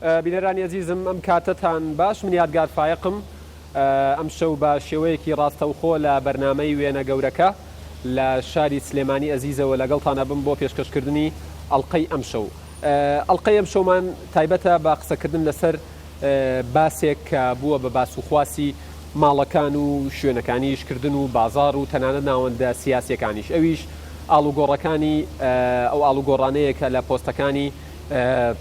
بینەرانی عزیزم ئەم کاتتان باش من یادگار فایقم ئەم شەو بە شێوەیەکی ڕاستەوخۆ لە بەرنامەی وێنە گەورەکە لە شاری سلێمانی ئەزیزەوە لەگەڵتانە بم بۆ پێشکەشکردنی ئەڵقەی ئەم شەو. ئەڵقەی ئەم شەومان تایبەتە بە قسەکردن لەسەر باسێک کە بووە بە باسوخواسی ماڵەکان و شوێنەکانی ئیشکردن و بازار و تەنانەت ناوەندە سیاسیەکانیش. ئەویش ئاڵوگۆڕەکانی ئەو ئاڵوگۆڕانەیە کە لە پۆستەکانی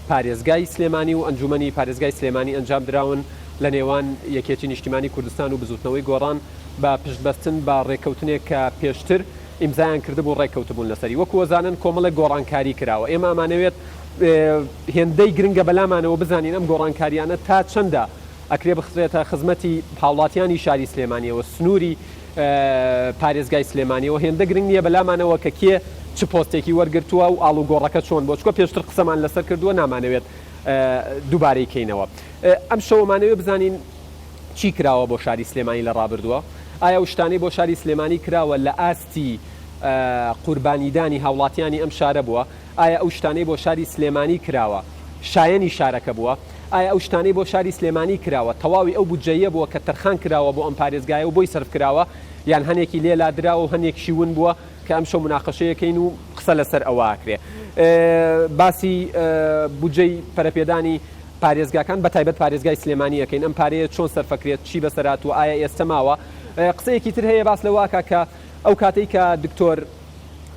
پارێزگای سلێمانی و ئەنجومەنی پارێزگای سلێمانی ئەنجام دراون لە نێوان یەکێتی نیشتیمانی کوردستان و بزوتنەوەی گۆڕان بە پشتبەستن بە ڕێکەوتنێک کە پێشتر ئیمزایان کردبوو ڕێکەوتبوون لەسەری. وەکو وەزانن کۆمەڵێک گۆڕانکاری کراوە. ئێمە ئەمانەوێت هێندەی گرنگە بەلامانەوە بزانین ئەم گۆڕانکاریانە تا چەندە ئەکرێ بخرێتە خزمەتی هاوڵاتیانی شاری سلێمانیەوە سنووری پارێزگای سلێمانیەوە هێندە گرنگ نییە بەلامانەوە کە کێ چ پۆستێکی وەرگرتووە و ئاڵوگۆڕەکە چۆن بۆ چکە پێشتر قسەمان لەسەر کردووە نامانەوێت دووبارەی کەینەوە. ئەم شەومانەوێت بزانین چی کراوە بۆ شاری سلێمانی لە ڕابردووە. ئایا شتانەی بۆ شاری سلێمانی کراوە لە ئاستی قوربانیدانی هاوڵاتیانی ئەم شارە بووە؟ ئایا ئەو شتانەی بۆ شاری سلێمانی کراوە شایەنی شارەکە بووە؟ ئایا ئەو شتانەی بۆ شاری سلێمانی کراوە تەواوی ئەو بودجەیە بووە کە تەرخان کراوە بۆ ئەم پارێزگایە و بۆی سەرف کراوە، یان هەنێکی لێلا دراوە و هەنێکشی ون بووە کە ئەم شەو مناقەشەیەکەین و قسە لەسەر ئەوە ئاکرێ. باسی بودجەی پەرەپێدانی پارێزگاکان بە تایبەت پارێزگای سلێمانی ئەەکەین. ئەم پارەیە چۆن سەرفەکرێت، چی بەسەرات و ئایا ئێستا ماوە؟ قسەیەکی تر هەیە باس لەواکە کە ئەو کاتەی کە دکتۆر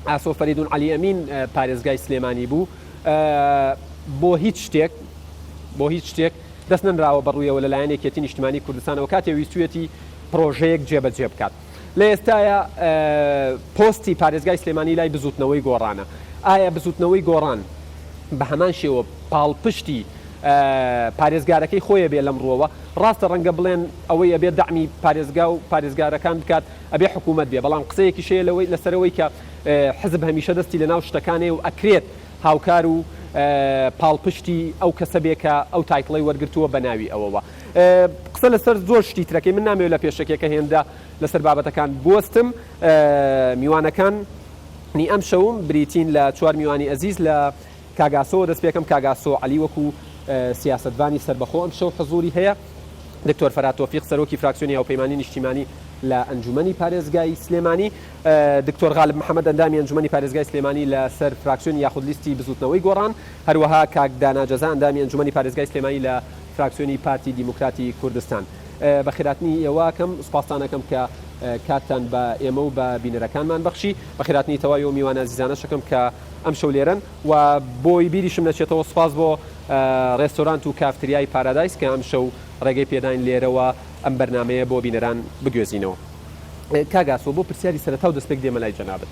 ئاسۆ فەریدون عەلی ئەمین پارێزگای سلێمانی بوو بۆ هیچ شتێک دەست نەنراوە بەڕوویەوە لەلایەن یەکێتی نیشتیمانی کوردستانەوە کاتێ ویستویەتی پرۆژەیەک جێبەجێ بکات. لە ئێستاە پۆستی پارێزگای سلێمانی لای بزوتنەوەی گۆڕانە. ئایا بزوتنەوەی گۆڕان بە هەمان شێوە پاڵپشتی پارێزگارەکەی خۆیە بێ لەم ڕۆوە؟ ڕاستە ڕەنگە بڵێن ئەوەی ئەبێت دەعمی پارێزگا و پارێزگارەکان بکات ئەبێ حکوومەت بێ، بەڵام قسەیەکی شەیە لەسەرەوەی کە حزب هەمیشە دەستی لەناو شتەکانێ و ئەکرێت هاوکار و پاڵپشتی ئەو کەسە بێکە ئەو تایتڵی وەرگرتووە بە ناوی ئەوەوە. قسە لەسەر زۆر شتی ترەکەی من نامەوێت لە پێشەکێکە هێندا لەسەر بابەتەکان بوەستم. میوانەکان نی ئەم شەوم بریتین لە 4 میوانی ئەزیز لە کاگاسۆ دەست پێکەم کاگاسۆ عەلی وەکو سیاسەتوانی سەربەخۆ ئەم شەو حزوری هەیە. دکتۆر فەرات تۆفیق سەرۆکی فراکسیۆنی هاوپەیمانی نیشتیمانی لە ئەنجومەنی پارێزگای سلێمانی، دکتۆر غالب محەممەد ئەندامی ئەنجومەنی پارێزگای سلێمانی لە سەر فراکسیۆنی یاخود لیستی بزوتنەوەی گۆڕان، هەروەها کاک دانا جەزا ئەندامی ئەنجومەنی پارێزگای سلێمانی لە فراکسیۆنی پارتی دیموکراتی کوردستان. بە خێراتنی ئێوەکەم سوپاسانەکەم کە کاتتان بە ئێمە و بە بینەرەکانمان بەخشی، بە خێراتنی تەواوی و میوانە عزیزانە شەکەم کە ئەم شەو لێرن و بۆی بیریشم نەچێتەوە سوپاس بۆ ڕێستۆرانت و کافتریای پارادایس کە ئەم شەو ڕێگەی پێداین لێرەوە ئەم بەرنمەیە بۆ بینەران بگوێزینەوە. کاگاسۆ بۆ پرسیاری سەرەتا و دەستپێک دێمە لای جەنابەت.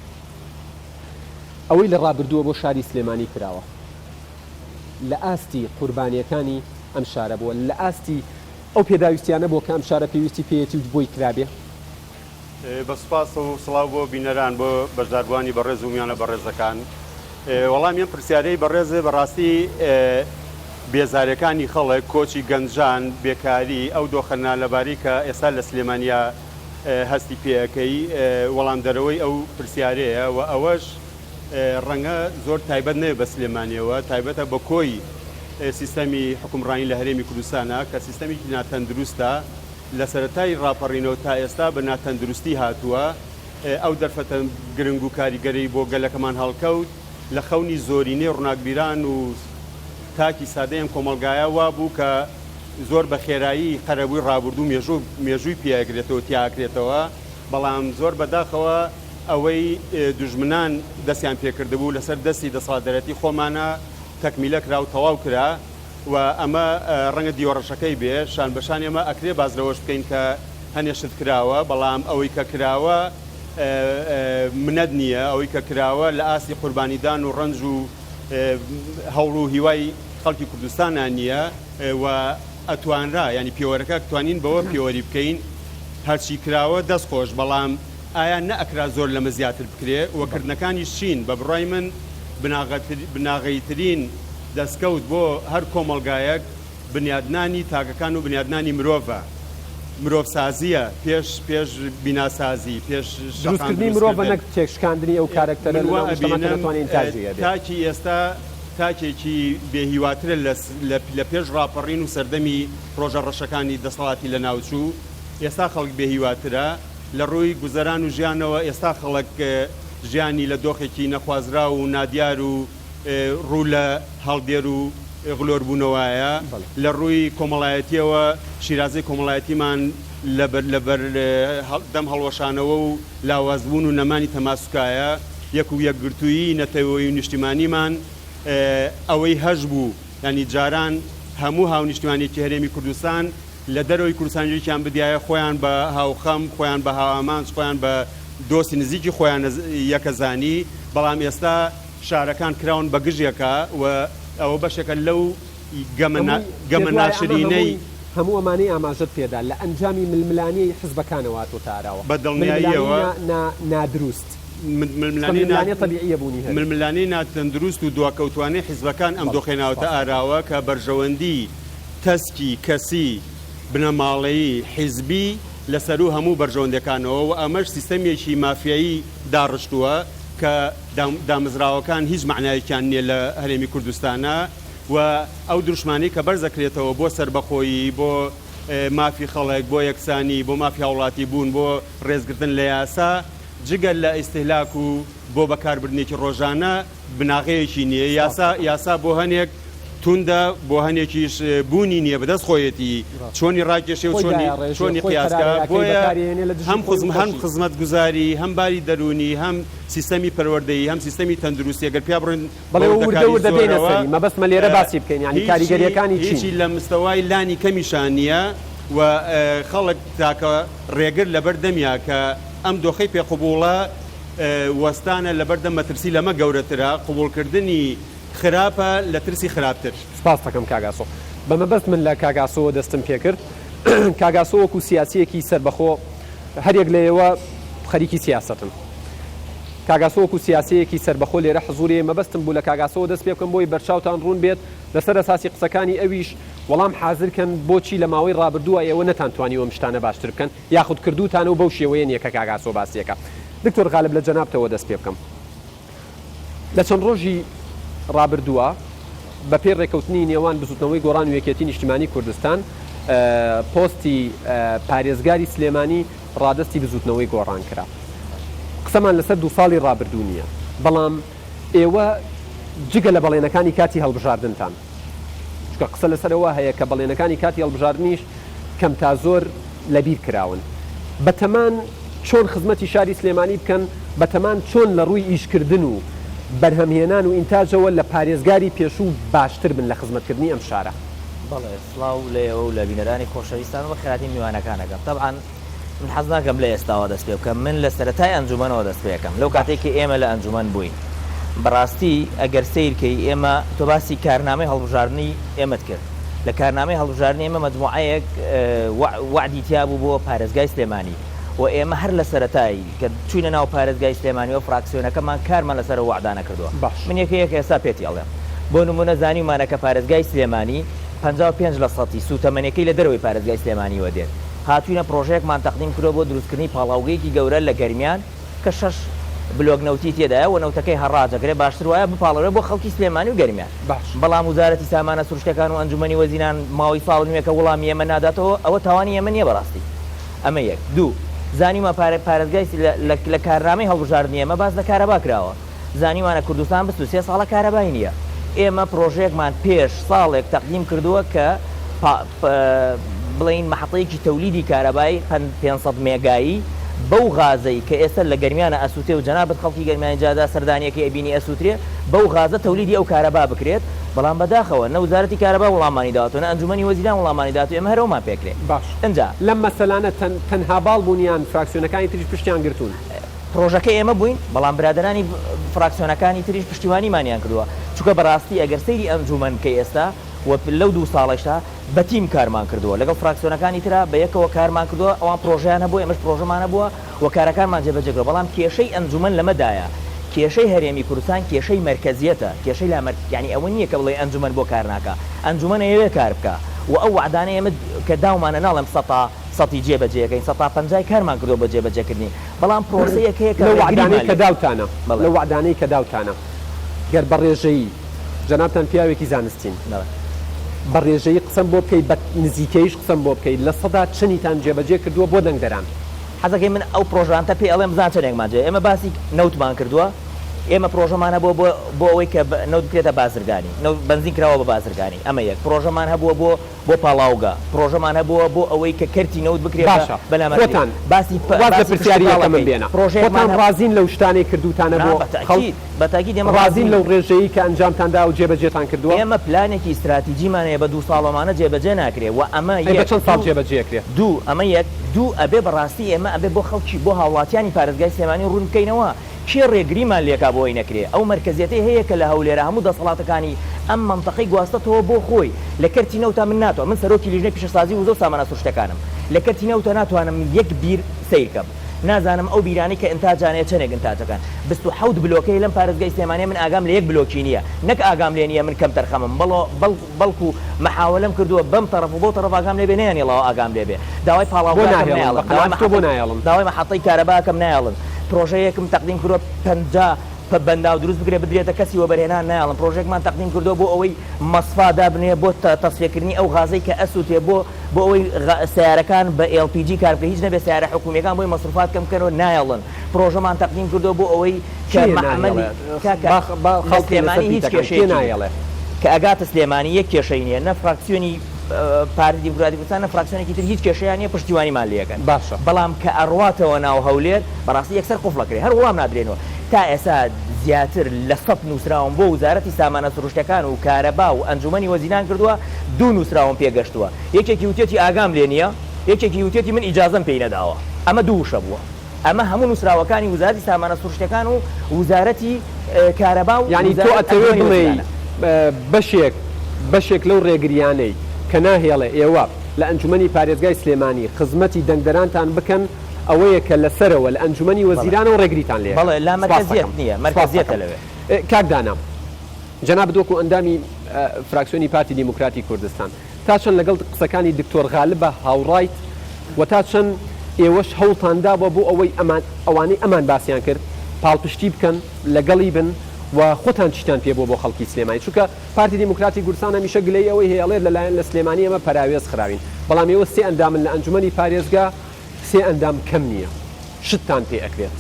ئەوەی لە ڕابردووە بۆ شاری سلێمانی کراوە لە ئاستی قوربانیەکانی ئەم شارە بووە، لە ئاستی ئەو پێداویستیانە بۆ کە ئەم شارە پێویستی پێیەتی و بۆی کرابێ. بەسپاس و سڵاو بۆ بینەران بۆ بەشداربوانی بەڕێز و میانە بەڕێزەکان. وەڵام ئەم پرسیارەی بەڕێزێ بەڕاستی بێزارەکانی خەڵک، کۆچی گەنجان، بێکاری، ئەو دۆخەنە لەباری کە ئێستا لە سلێمانیا هەستی پێەکەی وەڵام دەرەوەی ئەو پرسیارەیە و ئەوەش ڕەنگە زۆر تایبەت نەیە بە سلێمانیەوە، تایبەتە بە کۆی سیستەمی حکومڕانی لە هەرێمی کوردستانە کە سیستەمێکی ناتەندروستە لە سەرەتای ڕاپەڕینەوە تا ئێستا بە ناتەندروستی هاتووە. ئەو دەرفەتە گرنگ و کاریگەری بۆ گەلەکەمان هەڵکەوت لە خەونی زۆرینەی ڕووناکبیران و تاکی سادەیەم کۆمەلگایە وا بوو کە زۆر بە خێرایی قەرەبووی ڕابردوو مێژووی پێگرێتەوە تیاکرێتەوە، بەڵام زۆر بەداخەوە ئەوەی دوژمنان دەستیان پێکردبوو لەسەر دەستی دەسەڵاتدارەتی خۆمانە تەکمیلە کرا و تەواو کرا و ئەمە ڕەنگە دیوەڕەشەکەی بێ شان بەشان ئێمە ئەکرێ بازرەوەش بکەین کە هەنێشت کراوە، بەڵام ئەوەی کە کراوە منەت نییە، ئەوەی کە کراوە لە ئاسی قوربانیدان و ڕەنج و هەوڵ و هیوای خەڵکی کوردستانان نییە و ئەتوانرا ینی پێوەرەکە توانین بەوە پێوەری بکەین هەرچی کراوە دەست خۆش، بەڵام ئایا نەئەکرا زۆر لەمە زیاتر بکرێ وەکردنەکانی شین بە بڕای من بناغەیترین دەستکەوت بۆ هەر کۆمەلگایەک بنیادنانی تاکەکان و بنیادنانی مرۆڤە، مرۆڤسازیە پێش بیناسازی، پێش دروستکردنی مرۆڤ نەک تێکشکاندنی ئەو کارەکتەرە تاکی ئێستا تاکێکی بێهیواترە لە پێش ڕاپەڕین و سەردەمی ڕۆژە ڕەشەکانی دەسەڵاتی لە ناوچوو ئێستا خەڵک بێهیواترە لە ڕووی گوزەران و ژیانەوە ئێستا خەڵک ژیانی لە دۆخێکی نەخوازرا و نادیار و ڕوو لە هەڵدێر و غلۆربوونەوەیە لە ڕووی کۆمەڵایەتیەوە شیرازەی کۆمەڵایەتیمان لەبەر دەم هەڵوەشانەوە و لاوازبوون و نەمانی تەماسوکایە یەک و یەکگرتووی نەتەوەی و نیشتیمانیمان ئەوەی هەژ بوو ینی جاران هەموو هاو نیشتیمانێکی هەرێمی کوردستان لە دەرەوەی کوردستانیان بدایە خۆیان بە هاوخەم خۆیان بە هاوامانج خۆیان بە دۆستی نزیکی خۆیان یەکەزانی بەڵام ئێستا شارەکان کراون بە گژێکە و ئەوە بەشێکە لەو گەمە ناشرینەی هەموو ئەمانەی ئاماژت پێدا لە ئەنجامی ململانی حزبەکانەوە تۆ تاراوە بە دڵنیاییەوە نادروست ململانی ناتەندروست و دواکەوتوانەی حیزبەکان ئەم دۆخێناوەتە ئاراوە کە بەرژەوەندی تەسکی کەسی بنەماڵەیی حیزبی لەسەر و هەموو بەرژەوەندەکانەوە و ئەمەش سیستەمێکی مافیایی داڕشتووە کە دامزراوەکان هیچ معنایەکیان نییە لە هەرێمی کوردستانە و ئەو دروشمانی کە بەرزەکرێتەوە بۆ سربەخۆیی بۆ مافی خەڵک بۆ یەکسانی بۆ مافی هاوڵاتی بوون بۆ ڕێزگرتن لە یاسا جگەل لە ئیستیهلاک و بۆ بەکاربردنێکی ڕۆژانە بناغەیەکی نییە یاسا بۆ هەنێک توندە بۆ هەنێکیش بوونی نییە بەدەست خۆیەتی چۆنی ڕاکێشێ و چۆنی قیاسکە بۆیە هەم خزمەت گوزاری هەم باری دەرونی هەم سیستەمی پەروەردەیی هەم سیستەمی تەندروستی ئەگەر پیا بڕن مەبەستمە لێرە باسی بکەین ینی کاریگەریەکانی هیچی لە مستەوای لانی کەمیشان نییە و خەڵک تاکە ڕێگر لەبەر دەمیا کە ئەم دۆخەی پێقبوڵە وەستانە لەبەردەم مەترسی لەمە گەورەترە قبولکردنی خراپە لە ترسی خراپتر. سپاس دەکەم کاگاسۆ بەمەبەست من لە کاگاسۆ دەستم پێ کرد کاگاسۆ وەکو سیاسیەکی سەربەخۆ هەرێک لەیەوە خەریکی سیاستن کاگاسۆ وەکو سیاسەیەکی سەربەخۆ لێرە حزوری مەبەستم بوو لە کاگاسۆ دەست پێ بکەم بۆی بەرچاوتان ڕوون بێت لەسەر ئەساسی قسەکانی ئەویش وەڵام حازرکەن بۆچی لە ماوەی ڕابردووە ئێوە نەتانتوانیوە شتانە باشتر بکەن یاخود کردوتانە و بەو شێوەیە نییە کە کاگاسۆ باسیەکە. دکتۆر غالب لە جەنابتەوە دەست پێ بکەم لە چەند ڕۆژی ڕابردووە بە پێ ڕێکەوتنی نێوان بزوتنەوەی گۆڕان و یەکێتی نیشتیمانی کوردستان پۆستی پارێزگاری سلێمانی ڕادستی بزوتنەوەی گۆڕان کرا. قسەمان لەسەر 2 ساڵی ڕابردوو نییە بەڵام ئێوە جگە لە بەڵێنەکانی کاتی هەڵبژاردنتان چکە قسە لەسەرەوە هەیە کە بەڵێنەکانی کاتی هەڵبژاردنیش کەم تا زۆر لەبیر کراون بەتەمان چۆن خزمەتی شاری سلێمانی بکەن بەتەمان چۆن لە ڕووی ئیشکردن و بەرهەمهێنان و ئینتاژەوە لە پارێزگاری پێشوو باشتر بن لە خزمەتکردنی ئەم شارە. بەڵێ سڵاو لێەوە و لە بینەرانی خۆشەویستان و خراتی میوانەکانەکەم طبعاً من حەز ناکەم لە ئێستاوە دەست پێ بکەم من لە سەرەتای ئەنجومەنەوە دەست پێەکەم لەو کاتێکی ئێمە لە ئەنجومەن بووین بەڕاستی ئەگەر سیرکەی ئێمە تۆ باسی کارنامەی هەڵبژاردننی ئێمەت کرد لە کارنامەی هەڵبژاردننی ئێمە مەجموعەیەک وعدی تیا بوو بۆ پارێزگای سلێمانی و ئێمە هەر لە سەرەتایی کە چوینە ناو پارێزگای سلێمانیەوە فراکسیۆنەکەمان کارمان لەسەر وعدانە کردووە من یەکەیەک ئێستا پێتی ئەڵێم بۆ نمونە زانیمانە کە پارێزگای سلێمانی 55% سوتەمەنیەکەی لە دەرەوەی پارێزگای سلێمانیوە دێت هاتوینە پرۆژەیەکمان تەقدیم کردو بۆ دروستکردنی پاڵاوگەیەکی گەورە لە گەرمیان کە 6 بلۆگ نەوتی تێدایە و نەوتەکەی هەڕاجەکرێ باشتر وایە بپاڵەوێ بۆ خەڵکی سلێمانی و گەرمیان بەڵام وزارەتی سامانە سروشتەکان و ئەنجومەنی وەزیران ماوەی ساڵ نوێکە وەڵامی ئێمە ناداتەوە ئەوە تاوانی ئێمە نییە بەڕاستی ئەمە یەک دوو زانیمە پارێزگای لە کارنامەی هەڵبژاردننی ئێمە باز لە کارەبا کراوە زانیمانە کوردستان 23 ساڵە کارەبای نییە ئێمە پرۆژەیەکمان پێش ساڵێک تەقدیم کردووە کە بڵین مەحەڵەیەکی تەولیدی کارەبای 500 مێگایی بەو غازەی کە ئێستا لە گەرمیانە ئەسووتێ و جەنابەت خەڵکی گەرمیانی جادا سەردانیەکەی ئەبینی ئەسووترێ بەو غازە تەولیدی ئەو کارەبا بکرێت بەڵام بەداخەوە نە وزارەتی کارەبا وەڵامانی داوەتەوە نە ئەنجومەنی وەزیران وەڵامانی داوەتەوە ئێمە هەرەوەمان پێکرێت باش ئەنجا لەم مەسەلانە تەنها باڵ بوونیان فراکسیۆنەکانی تریش پشتیان گرتوون پرۆژەکە ئێمە بووین بەڵام برادرانی فراکسیۆنەکانی تریش پشتیوانیمانیان کردووە چونکە بەڕاستی ئەگەر سەیری ئەنجومەن کە ئێستا و لەو 2 ساڵێشتا بەتیم کارمان کردووە لەگەڵ فراکسیۆنەکانی ترا بە یەکەوە کارمان کردووە ئەوان پرۆژیان هەبوو ئێمەش پرۆژەمانە بووە و کارەکانمان جێبەجێکرا بەڵام کێشەی ئەنجومەن لەمەدایە کێشەی هەرێمی کوردستان کێشەی مرکزیەتە کێشەی یعنی ئەوە نییە کە بڵێ ئەنجومەن بۆ کار ناکە ئەنجومەن ئەوێ کار بکە و ئەو وعدانە ئێمە کە داومانە ناڵێم سەتی جێبەجێەکەین 150 کارمان کردو بە جێبەجێکردنی بەڵام پرۆسەیەک هەیە کە لە وعدانەی کە داوتانە گەر بەڕێژەیی جەنابتان پیاوێکی زانستین بە ڕێژەیی قسم بۆ بکەیت بە نزیکەیش قسم بۆ بکەیت لە سەدا چنیتان جێبەجێ کردووە بۆ دەنگدەران حەزەکەی من ئەو پرۆژانتە پێ ئەڵێم بزان چەندێکمانجێ ئێمە باسی نەوتمان کردووە ئێمە پرۆژەمانە بۆ ئەوەی کە نەوت بکرێتە بازرگانی بنزین کراوە بە بازرگانی ئەمە یەک پرۆژەمان هەبووە بۆ پاڵاوگا پرۆژەمان هەبووە بۆ ئەوەی کە کەرتی نەوت بکرێتە بەلامەتان باسی پرسیاریەکە من بێنە خۆتان ڕازین لەو شتانەی کردوتانە بۆ بەتاکید ئێمە ڕازین لەو ڕێژەیە کە ئەنجامتاندا و جێبەجێتان کردووە ئێمە پلانێکی استراتیجیمانەیە بە 2 ساڵەمانە جێبەجێ ناکرێت و ئەمە چەند ساڵ جێبەجێکرێت ئەمە یەک ئەبێ بەڕاستی ئێمە ئەبێ بۆ خەڵکی بۆ هاوڵاتیانی پارێزگای سلێمانی ڕوون بکەینەوە کێ ڕێگریمان لێکا بۆی نەکرێ ئەو مرکزیەتی هەیە کە لە هەولێرە هەموو دەسەڵاتەکانی ئەم منتەقەی گواستەتەوە بۆ خۆی لە کەرتی نەوتا من ناتوانم من سەرۆکی لیژنەی پیشەسازی و زۆر سامانە سروشتەکانم لە کەرتی نەوتە ناتوانم یەک بیر سیرکەم نازانم ئەو بیرانی کە ئینتاجانەیە چەندێک ئینتاجەکان 27 بلۆکەی لەم پارێزگای سلێمانی من ئاگام لە یەک بلۆکی نییە نەک ئاگام لێ نییە من کەم تەرخەمم بەڵکو مەحاولەم کردووە بەم تەرەف و بۆ تەرەف ئاگام لێ بێ نەیانێڵەوە ئاگام لێ بێ داوای پاڵاوگاکەم نایڵم داوای مەحەطەی کارەباکەم نایڵم پرۆژەیەکم تەقدیم کردووە 50 بەنداو دروست بکرێت بدرێتە کەسی وەبەرهێنان نایڵم پرۆژێکمان تەقدیم کردو بۆ ئەوەی مەسفا دابنێ بۆ تەسفێکردنی ئەو غازەی کە ئەسووتێ بۆ ئەوەی سیارەکان بە LPG کاربکە هیچ نەبێ سیارە حکوومیەکان بۆی مەسروفات کەم بکەنەوە نایڵن پرۆژەمان تەقدیم کردو بۆ ئەوەی کە مەعمەلی سلێمانی هیچ کێشەیەکی نایڵێ کە ئەگاتە سلێمانی یەک کێشەی نییە نە فراکسیۆنی پارتی دیموکراتی کوردستان فرکسیۆنێکی تر هیچ کێشەیان نیە پشتیوانیمان لێەکەن باشە بەڵام کە ئەڕواتەوە ناو هەولێر بەڕاستی یەکسەر قوفڵەکرێ هەر وڵام نادرێنەوە تا ئێستا زیاتر لە 100 نووسراون بۆ وزارەتی سامانە سروشتەکان و کارەبا و ئەنجومەنی وەزیران کردووە 2 نووسراون پێگەشتووە یەکێکی وتێتی ئاگام لێ نییە یەکێکی وتێتی من ئیجازەم پێی نەداوە ئەمە دووشە بووە ئەمە هەموو نووسراوەکانی وزارەتی سامانە سروشتەکان و وزارەتی کارەبا و یعنی تۆ ئەتەوێت بڵێ بەشێک لەو ڕێگریانەی کە ناهێڵێ ئێوە لە ئەنجومەنی پارێزگای سلێمانی خزمەتی دەنگدەرانتان بکەن ئەوەیە کە لەسەرەوە لە ئەنجومەنی وەزیرانە و ڕێگریتان لێ بەڵێ لا مەرکەزیەت نییە مەرکەزیەتە لەوێ کاکدانام جەناب دۆکو ئەندامی فراکسیۆنی پارتی دیموکراتی کوردستان تا چەند لەگەڵ قسەکانی دکتۆر غالبە هاوڕایت و تا چەند ئێوەش هەوڵتاندا بۆ ئەوەی ئەوانەی ئەمان باسییان کرد پاڵپشتی بکەن لەگەڵی بن و خۆتان چیتان پێ بۆ خەڵکی سلێمانی چونکە پارتی دیموکراتی کوردستان هەمیشە گلەی ئەوەی هێڵێت لەلایەن لە سلێمانی ئەمە پەراوێز خراوین بەڵام ئێوە 3 ئەندامن لە ئەنجومەنی پارێزگا 3 ئەندام کەم نییە شتتان پێ ئەکرێت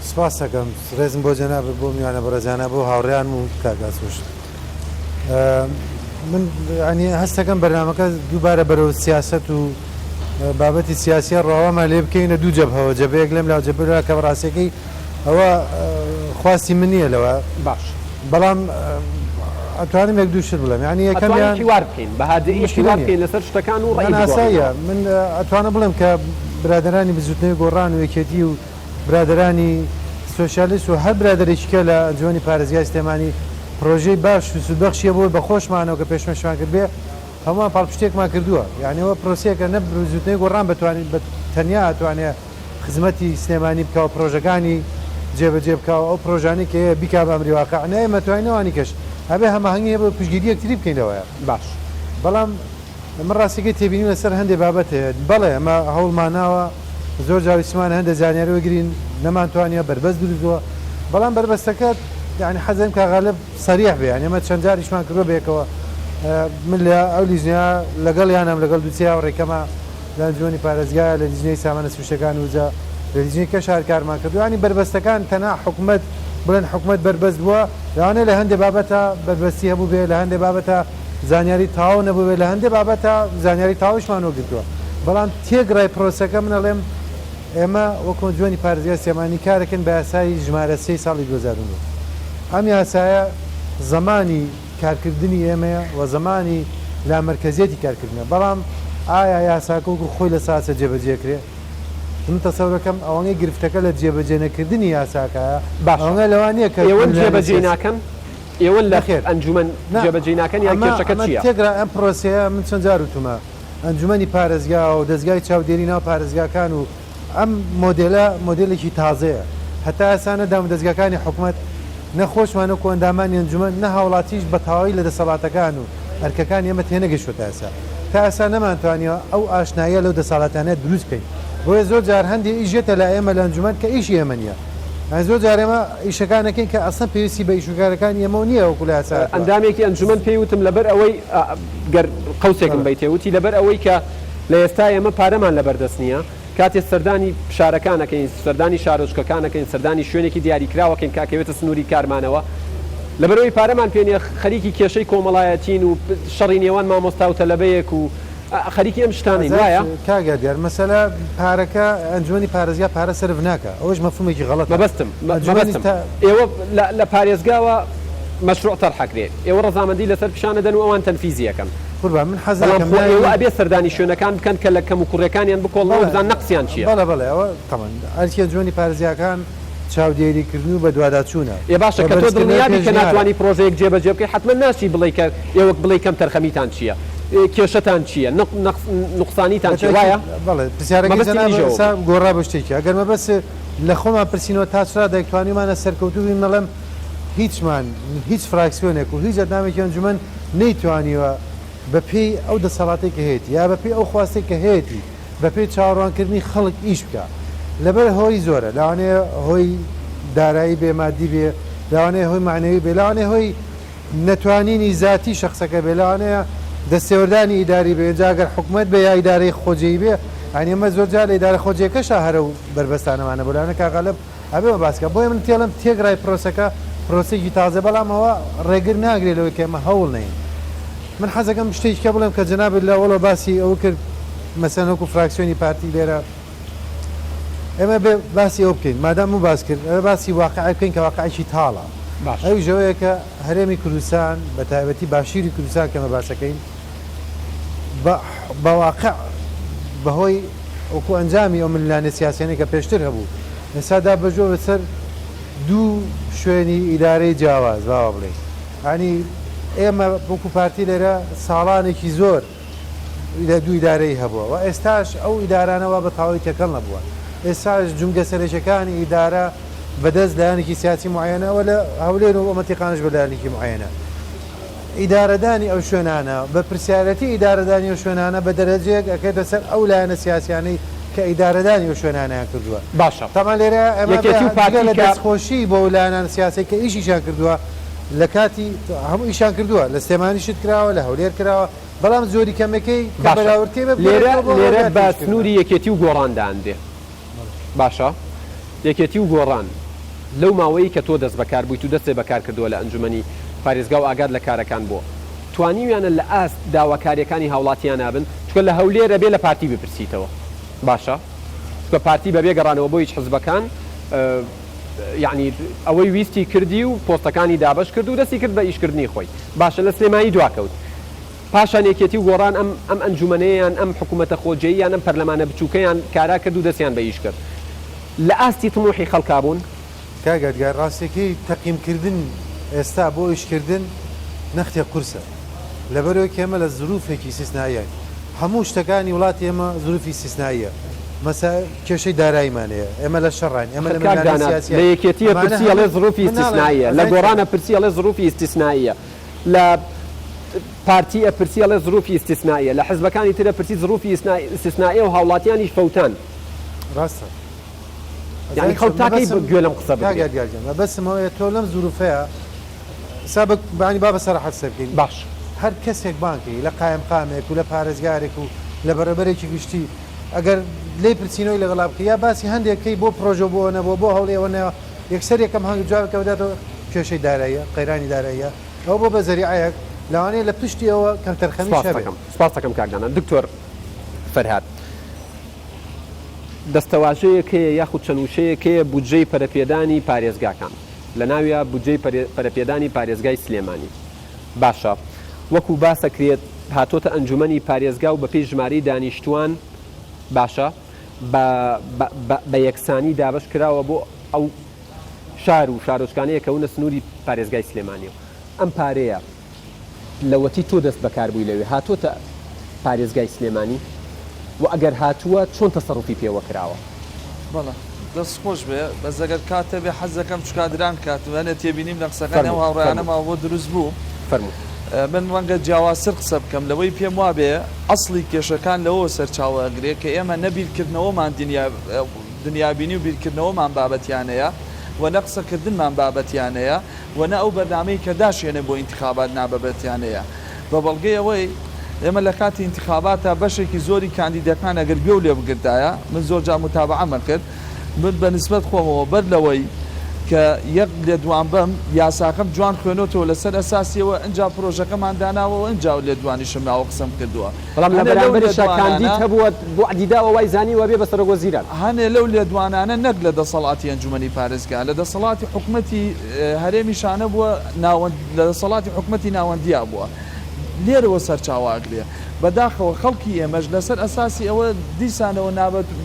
سپاس دەکەم ڕێزم بۆ جەناب بۆ میوانە بەڕێزانە بۆ هاوڕێیان و کاگاسوش من ینی هەستەکەم بەرنامەکە دووبارە بەرەو سیاست و بابەتی سیاسی ڕاوامان لێ بکەینە دوو جەبهەوە جەبەیەک لەم لاو جەبەرە کە بەڕاستیەکەی ئەوە خواستی من نییە لەوە باش بەڵام ئەتوانم یەک دوو شت بڵێم ینی یەکەمیان وار بکەین بەهادەیەکی وار بکەین لەسەر شتەکان و ڕێناساییە من ئەتوانە بڵێم کە برادرانی بزوتنەوەی گۆڕان و یەکێتی و برادرانی سۆشیالیست و هەر برادێکیکە لە ئەنجومەنی پارێزگای سلێمانی پرۆژەی باش و سودبەخشیە بۆی بە خۆشمانەوە کە پێشمەشمان کرد بێ هەمووان پاڵپشتێکمان کردووە یعنیەوە پرۆسەیەکە نە بزوتنەوەی گۆڕان بتوانین بە تەنیا ئەتوانێت خزمەتی سلێمانی بکەوە پرۆژەکانی جێبەجێ بکەوە ئەو پرۆژانی کە بک بە ئەمری واقع نایە مەتوانینەوەنی کەش هەبێ هەماهەنگی بۆ پشگیری یەکتری بکەینەوەیە باش بەڵام من ڕاستیەکەی تێبینی لەسەر هەندێک بابەت هەیە بەڵێ ئەمە هەوڵماناوە زۆر جاویسمان هەندە زانیاری وەگرین نەمانتوانە بربەست دروستوە بەڵام بربەستەکە یعنی حەزم کە غالب سەریح بێ یعنی ئەمە چەند جاریشمان کردووە بێکەوە من لە ئەو لیژنیا لەگەڵ یانم لەگەڵ دووچیا و ڕێکەمە لە ئەنجومەنی پارێزگای لە لیژنەی سامانە سروشتەکان وجا لە لیژنەی کە شارکارمان کردو ینی بربەستەکان تەنها حکوومەت بڵێن حکوومەت بربەست بووە لەوانەیە لە هەندێک بابەتە بربەستی هەبوو بێ لە هەندێک بابەتە زانیاری تاو نەبوو بێ لە هەندێک بابەتە زانیاری تاویشمان وەگرتووە بەڵام تێگڕای پرۆسەکە من ئەڵێم ئێمە وەکو ئەنجومەنی پارێزگای سلێمانی کارەکەن بە یاسای ژمارە 3 ساڵی 2009 ئەم یاسایە زمانی کارکردنی ئێمەیە و زمانی لامەرکەزیەتی کارکردنە بەڵام ئایا یاساکە وەکو خۆی لە ساسە جێبەجێکرێ من تەسەورەکەم ئەوەی گرفتەکە لە جێبەجێ نەکردنی یاساکایە ئەوە لەوانەیە کە ئێوە جێبەجێ ناکەن ئێوە لە خێر ئەنجومەن جێبەجێ ناکەن یان کێشەکە چییە تێگرا ئەم پرۆسەیە من چەند جار وتمە ئەنجومەنی پارێزگا و دەستگای چاودێری ناو پارێزگاکان و ئەم مۆدێلێکی تازەیە هەتا ئەسانە دام دەستگاکانی حکوومەت نەخۆشمانە و ئەندامانی ئەنجومەن نە هاوڵاتیش بە تەواوی لە دەسەڵاتەکان و ئەرکەکان ئێمە تێنەگەشتوە تا ئەسا نەمانتوانیەوە ئەو ئاشنایە لەو دەسەڵاتانەت دروست بکەین بۆیە زۆر جار هەندێک ئیژێتە لە ئێمە لە ئەنجومەن کە ئیشی ئێمە نیە زۆر جارێمە ئیشەکانەکەین کە ئەسڵ پێویستی بە ئیشوکارەکان ئێمە نییە وەکو لە یاسا ئەندامێکی ئەنجومەن پێیوتم لەبەر ئەوەی گەر قەوسێکم بیتێوتی لەبەر ئەوەی کە لە ئێستا ئێمە پارەمان لەبەردەست نییە کاتێ سەردانی شارەکانەکەین سەردانی شارۆچکەکانەکەین سەردانی شوێنێکی دیاریکراوەکەین کاکەوێتە سنووری کارمانەوە لەبەرەوەی پارەمان پێنیە خەریکی کێشەی کۆمەڵایەتین و شەڕی نێوان مامۆستا و تەلەبەیەک و خەریکی ئەم شتانەی وایە کاگەدیار مەسەلا پارەکە ئەنجومی پارێزگا پارە سرف ناکە ئەوەش مەفهومێکی غەڵەت مەبەستم ئێوە لە پارێزگاوە مەشروع تەرحەکرێت ئێوە ڕەزامەندی لەسەر پیشانە دەن و ئەوان تەنفیزیەکەم قوربان من حەزەکەم ئێوە ئەبێ سەردانی شوێنەکان بکەن کە لە کەم و کوڕەکانیان بکۆڵەوە بزان نەقسیان چییە بەڵێ بەڵێ ئەوە تەمان ئەرکی ئەنجومی پارێزیاکان چاودێریکردن و بە دوواداچوونە ێ باشە کە تۆ دڵنیابی کە ناتوانانی پرۆژەیەک جێبەجێ بکەی حتمما ناچی بڵێ کە ئێوە بڵێ کەم تەرخەمیتان چییە کێشەتان چییە نقصانیتان چی وایە بەڵێ پرسیارەکە گۆڕا بە شتێکی ئەگەر مەبەس لە خۆمان پرسیینەوە تاچرا دەیتوانیمانە سەرکەوتوی مەڵێم هیچمان هیچ فراکسیۆنێک و هیچ ئەندامێکی ئەنجومەن نەیتوانیوە بە پێی ئەو دەسەڵاتێک کە هەیەی یا بە پێی ئەو خواستێک کە هەیەی بە پێی چاوەڕوانکردنی خەڵک ئیش بکە لەبەر هۆی زۆرە لەوانەیە هۆی دارایی بێمادی بێ لەوانەیە هۆی معنەوی بێ لەوانەیە هۆی نەتوانینی ذاتی شخصەکە بێ لەوانەیە دەستێوەردانی ئیداری بێ جاگەر حکوومەت بە یا ئیدارەی خۆجێی بێ ئەنیمە زۆر جار لە ئیدارە خۆجیەکەشە هەرە و بربەستانەمانە بۆلانە کاغەلب ئەبێ باسکە بۆی من تێڵم تێگرای پرۆسەکە پرۆسێکی تازە بەڵامەوە ڕێگر ناگرێت لەوەی کە ئێمە هەوڵ نین من حەزەکەم شتێککە بڵێم کە جناب لەوەڵە باسی ئەو کرد مەسەن وەکو فراکسیۆنی پارتی لێرە ئێمە بێ باسی ئەو بکەین مادام و باس کرد ئەمە باسی واقع بکەین کە واقعی تاڵە ئەو ژەوەیە کە هەرێمی کوردستان بە تایبەتی باشیری کوردستان کەمە باسەکەین بە واقع بەهۆی وەکو ئەنجامی ئەو ملانە سیاسیانەی کە پێشتر هەبوو ئێستادا بەژۆ بەسەر دوو شوێنی ئیدارەی جیاواز باوە بڵێ ینی ئێمە وەکو پارتی لێرە ساڵانێکی زۆر دوو ئیدارەی هەبووە و ئێستاش ئەو ئیدارانەوە بە تاوای تەکەڵ نەبووە ئێستاش جونگە سەرێکەکانی ئیدارە بەدەست لایەنێکی سیاسی معەنەوە لە هەولێر و ئەمەتیقانش بە لایەنێکی معەنە ئیدارەدانی ئەو شوێنانە بە پرسیارەتی ئیدارەدانی ئەو شوێنانە بە دەرەجەیەک ئەکەێتە سەر ئەو لایەنە سیاسیانەی کە ئیدارەدانی ئەو شوێنانیان کردووە باشە تامان لێرە ئەمە لە دەستخۆشی بۆ لایەنان سیاسی کە ئیشیشان کردووە لە کاتی هەموو ئیشان کردووە لە سلێمانیشت کراوە لە هەولێر کراوە بەڵام زۆری کەمەکەی بەراوردی لێرە بە سنووری یەکێتی و گۆڕاندان دێ باشە یەکێتی و گۆڕان لەو ماوەی کە تۆ دەست بەکار بوویت و دەستێ بەکار کردووە لە ئەنجومەنی پارێزگا و ئاگاد لە کارەکان بۆ توانیویانە لە ئاست داواکاریەکانی هاوڵاتیان نابن چکە لە هەولێرە بێ لە پارتی بپرسیتەوە باشە چکە پارتی بەبێ گەڕانەوە بۆ هیچ حزبەکان یعنی ئەوەی ویستی کردی و پۆستەکانی دابش کرد و دەستی کرد بە ئیشکردنی خۆی باشە لە سلێمانی دواکەوت پاشان یەکێتی و گۆڕان ئەم ئەنجومەنەیەیان ئەم حکوومەتە خۆجێیان ئەم پەرلەمانە بچووکەیان کارا کرد و دەستیان بە ئیش کرد لە ئاستی تموحی خەڵکابوون کاگەرگای ڕاستێکی تەقیمکردن ئێستا بۆ ئیشکردن نەختێ قورسە لەبەرەوەی کێمە لە زروفێکی سیسنایە هەموو شتەکانی وڵاتی ئێمە زروفی سیسناییە مەسا کێشەی داراییمانەیە ئێمە لە شەڕین ئێمە لە یەکێتیە پرسی ئەڵێ زروفی استیسناییە لە گۆڕانە پرسی ئەڵێ زروفی استیسناییە لە پارتی ئەپرسی ئەڵێ زروفی استیسناییە لە حزبەکانی ترە پرسی زروفی استیسناییە و هاوڵاتیانیش فەوتان ڕاستە یعنی خەڵتاکەی گوێ لەم قسە بگرێ بەسمەوەیە تۆ لەم زروفەیە سابق بانی بابە سەرحەت سەر بکەین باش هەر کەسێک بانکی لە قایم قامێک و لە پارێزگارێک و لە بەرەبەرێکی گشتی ئەگەر لێ پرسیینەوەی لەگەڵا بکە یا باسی هەندێکەکەی بۆ پرۆژە بۆنەوە بۆ هەوڵێەوەنەوە یەکسەر یەکەم هەنگ جوابکە بداتەوە کێشەی داراییە قەیرانی داراییە ئەو بۆ بە زەریعەیەک لەوانەیە لە پشتی ئەوە کەم تەرخەمی سپاس دەکەم کاکدانە دکتۆر فەرهاد دەستەواژەیەکەیە یاخود چەنووشەیەکەیە بودجەی پەرەپێدانی پارێزگاکان لە ناویە بودجەی پەرەپێدانی پارێزگای سلێمانی باشە وەکو باسەکرێت هاتۆتە ئەنجومەنی پارێزگا و بە پێی ژمارەی دانیشتوان باشە بە یەکسانی دابش کراوە بۆ ئەو شار و شارۆچکانەیە کەونە سنووری پارێزگای سلێمانیەوە ئەم پارەیە لەوەتی تۆ دەست بەکار بووی لەوێ هاتۆتە پارێزگای سلێمانی و ئەگەر هاتووە چۆن تەسەڕوفی پێوە کراوە بەڵێ دەست خۆش بێ بەس ئەگەر کاتە بێ حەزەکەم چکادران کاتوانێت تێبینیم لە قسەکان ئەو هاوڕێیانەماوە بۆ دروست بوو من وەنگە جیاوازتر قسە بکەم لەوەی پێم وا بێ ئەسڵی کێشەکان لەوە سەرچاوەگرێت کە ئێمە نەبیرکردنەوەمان دنیابینی و بیرکردنەوەمان بابەتیانەیە و نەقسەکردنمان بابەتیانەیە و نە ئەو بەرنامەی کە داشێنێ بۆ ئینتیخابات نابەتیانەیە بە بەڵگەی ئەوەی ئێمە لە کاتی ئینتیخاباتە بەشێکی زۆری کاندیدەکان ئەگەر گوێ لێ بگرتایە من زۆر جا متابعەمە کرد بە نسبەت خۆمەوە بەر لەوەی کە یەک لێ دوان بم یاساکەم جوان خوێنەوە لەسەر ئەساسیەوە ئەنجا پرۆژەکەمان داناوەوە ئەنجا لێ دوانیشم ناوە قسەم کردووە بەڵام لە بەرامبەرشە کاندید هەبووە بۆ عدیداوە وای زانی وەبێ بەسەر وەزیران هەنێ لەو لێ دوانانە نەک لە دەسەڵاتی ئەنجومەنی پارێزگا لە دەسەڵاتی حکومەتی هەرێمی شانە بووە لە دەسەڵاتی حکومەتی ناوەندیا بووە لێرەوە سەرچاواگرێ بەداخەوە خەڵکی ئێمەش لەسەر ئەساسی ئەوە دیسانەوە